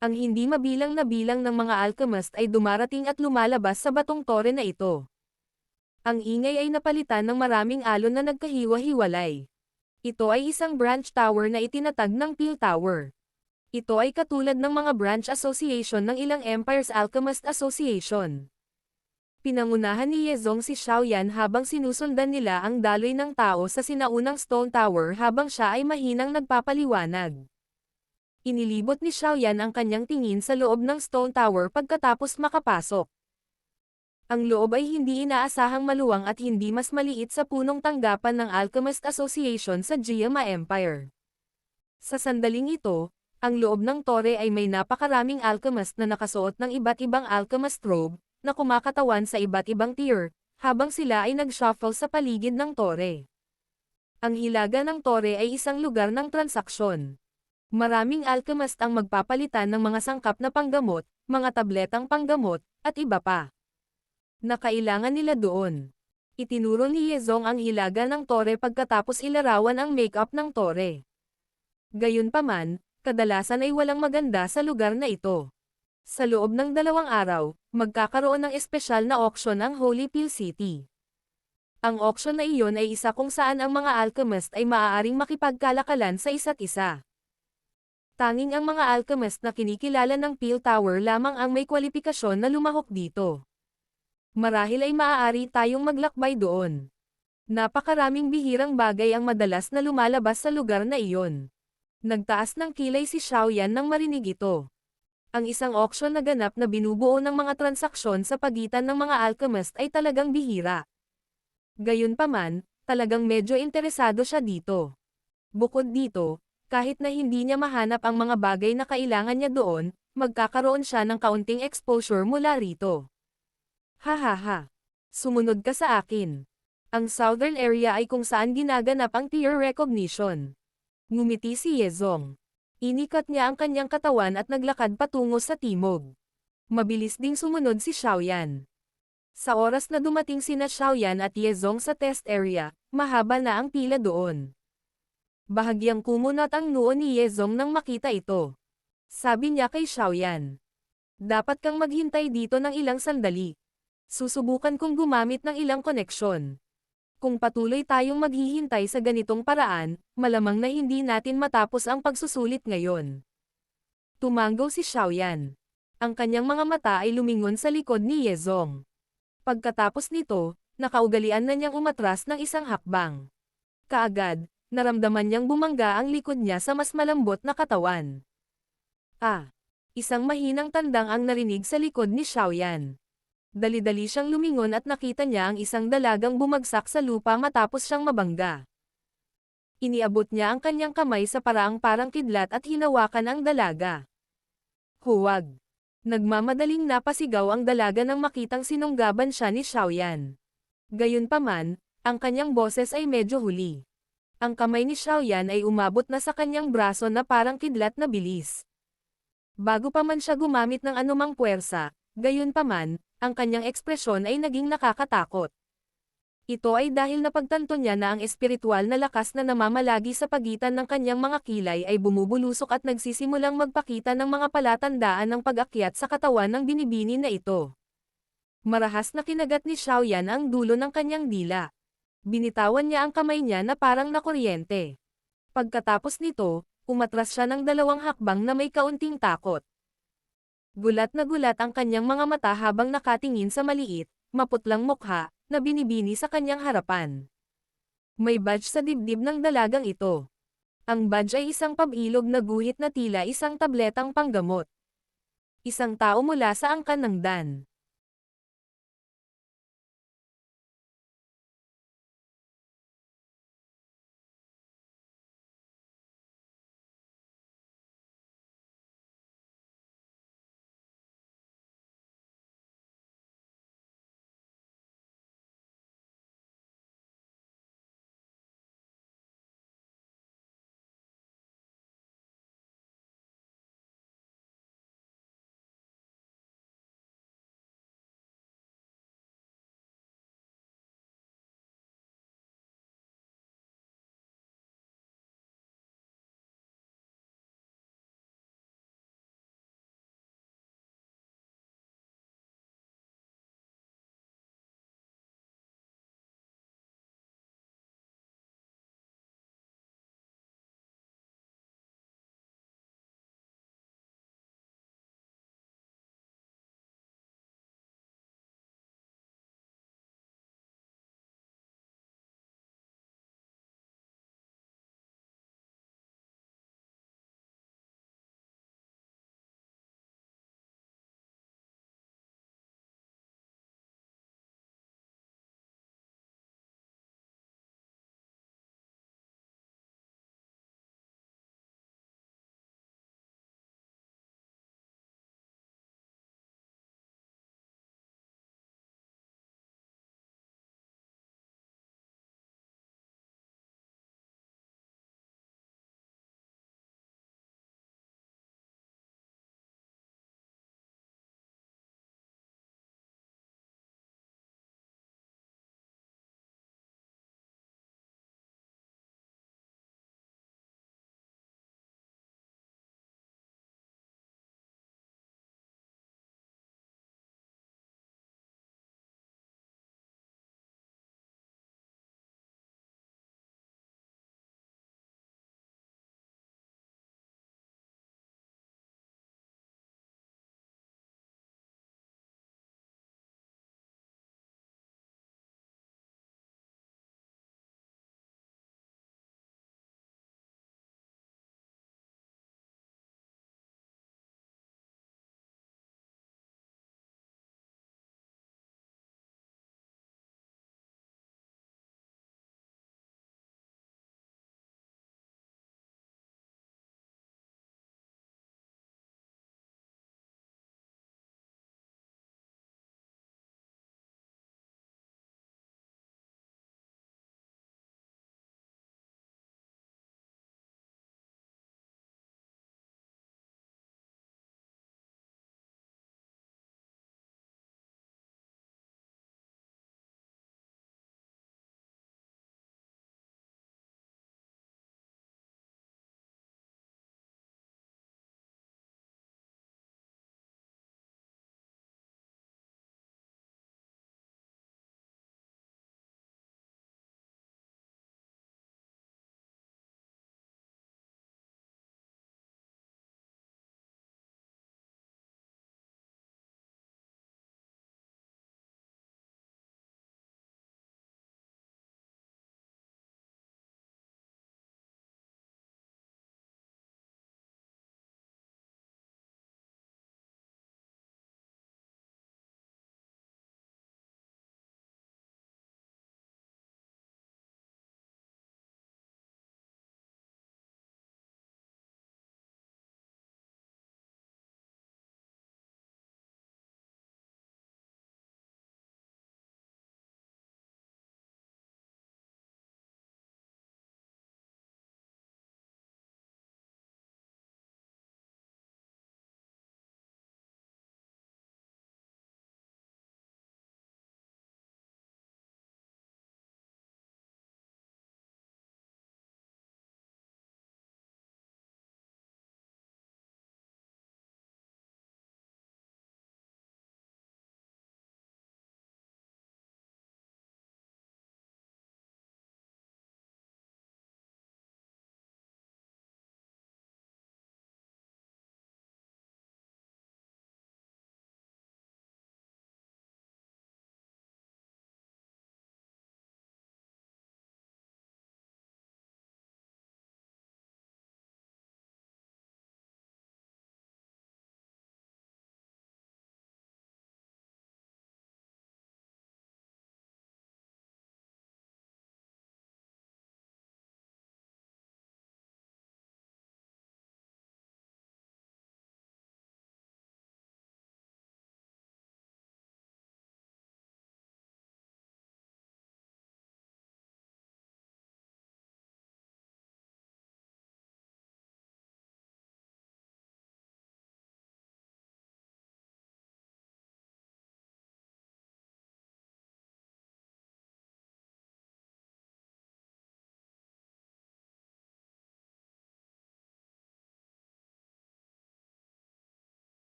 Ang hindi mabilang na bilang ng mga alchemist ay dumarating at lumalabas sa batong tore na ito. Ang ingay ay napalitan ng maraming alon na nagkahiwa-hiwalay. Ito ay isang branch tower na itinatag ng Peel Tower. Ito ay katulad ng mga branch association ng ilang Empire's Alchemist Association. Pinangunahan ni Yezong si Xiaoyan habang sinusundan nila ang daloy ng tao sa sinaunang Stone Tower habang siya ay mahinang nagpapaliwanag. Inilibot ni Xiaoyan ang kanyang tingin sa loob ng Stone Tower pagkatapos makapasok. Ang loob ay hindi inaasahang maluwang at hindi mas maliit sa punong tanggapan ng Alchemist Association sa Jiama Empire. Sa sandaling ito, ang loob ng tore ay may napakaraming alchemist na nakasuot ng iba't ibang alchemist robe, na kumakatawan sa iba't ibang tier, habang sila ay nag-shuffle sa paligid ng tore. Ang hilaga ng tore ay isang lugar ng transaksyon. Maraming alchemist ang magpapalitan ng mga sangkap na panggamot, mga tabletang panggamot, at iba pa. Na kailangan nila doon. Itinuro ni Yezong ang hilaga ng tore pagkatapos ilarawan ang make-up ng tore. Gayunpaman, kadalasan ay walang maganda sa lugar na ito. Sa loob ng 2 araw, magkakaroon ng espesyal na auction ang Holy Peel City. Ang auction na iyon ay isa kung saan ang mga alchemist ay maaaring makipagkalakalan sa isa't isa. Tanging ang mga alchemist na kinikilala ng Peel Tower lamang ang may kwalipikasyon na lumahok dito. Marahil ay maaari tayong maglakbay doon. Napakaraming bihirang bagay ang madalas na lumalabas sa lugar na iyon. Nagtaas ng kilay si Xiaoyan nang marinig ito. Ang isang auction na ganap na binubuo ng mga transaksyon sa pagitan ng mga alchemist ay talagang bihira. Gayunpaman, talagang medyo interesado siya dito. Bukod dito, kahit na hindi niya mahanap ang mga bagay na kailangan niya doon, magkakaroon siya ng kaunting exposure mula rito. Hahaha. Sumunod ka sa akin. Ang southern area ay kung saan ginaganap ang tier recognition. Ngumiti si Yezong. Inikat niya ang kanyang katawan at naglakad patungo sa timog. Mabilis ding sumunod si Xiaoyan. Sa oras na dumating sina Xiaoyan at Yezong sa test area, mahaba na ang pila doon. Bahagyang kumunat ang noo ni Yezong nang makita ito. Sabi niya kay Xiaoyan. Dapat kang maghintay dito ng ilang sandali. Susubukan kong gumamit ng ilang koneksyon. Kung patuloy tayong maghihintay sa ganitong paraan, malamang na hindi natin matapos ang pagsusulit ngayon. Tumanggaw si Xiaoyan. Ang kanyang mga mata ay lumingon sa likod ni Yezong. Pagkatapos nito, nakaugalian na niyang umatras ng isang hakbang. Kaagad, naramdaman niyang bumangga ang likod niya sa mas malambot na katawan. Isang mahinang tandang ang narinig sa likod ni Xiaoyan. Dali-dali siyang lumingon at nakita niya ang isang dalagang bumagsak sa lupa matapos siyang mabangga. Iniabot niya ang kanyang kamay sa paraang parang kidlat at hinawakan ang dalaga. Huwag! Nagmamadaling napasigaw ang dalaga nang makitang sinunggaban siya ni Xiaoyan. Gayunpaman, ang kanyang boses ay medyo huli. Ang kamay ni Xiaoyan ay umabot na sa kanyang braso na parang kidlat na bilis. Bago pa man siya gumamit ng anumang puwersa, gayunpaman, ang kanyang ekspresyon ay naging nakakatakot. Ito ay dahil napagtanto niya na ang espiritual na lakas na namamalagi sa pagitan ng kanyang mga kilay ay bumubulusok at nagsisimulang magpakita ng mga palatandaan ng pag-akyat sa katawan ng binibini na ito. Marahas na kinagat ni Xiaoyan ang dulo ng kanyang dila. Binitawan niya ang kamay niya na parang nakuryente. Pagkatapos nito, umatras siya ng 2 hakbang na may kaunting takot. Gulat na gulat ang kanyang mga mata habang nakatingin sa maliit, maputlang mukha, na binibini sa kanyang harapan. May badge sa dibdib ng dalagang ito. Ang badge ay isang pabilog na guhit na tila isang tabletang panggamot. Isang tao mula sa angkan ng Dan.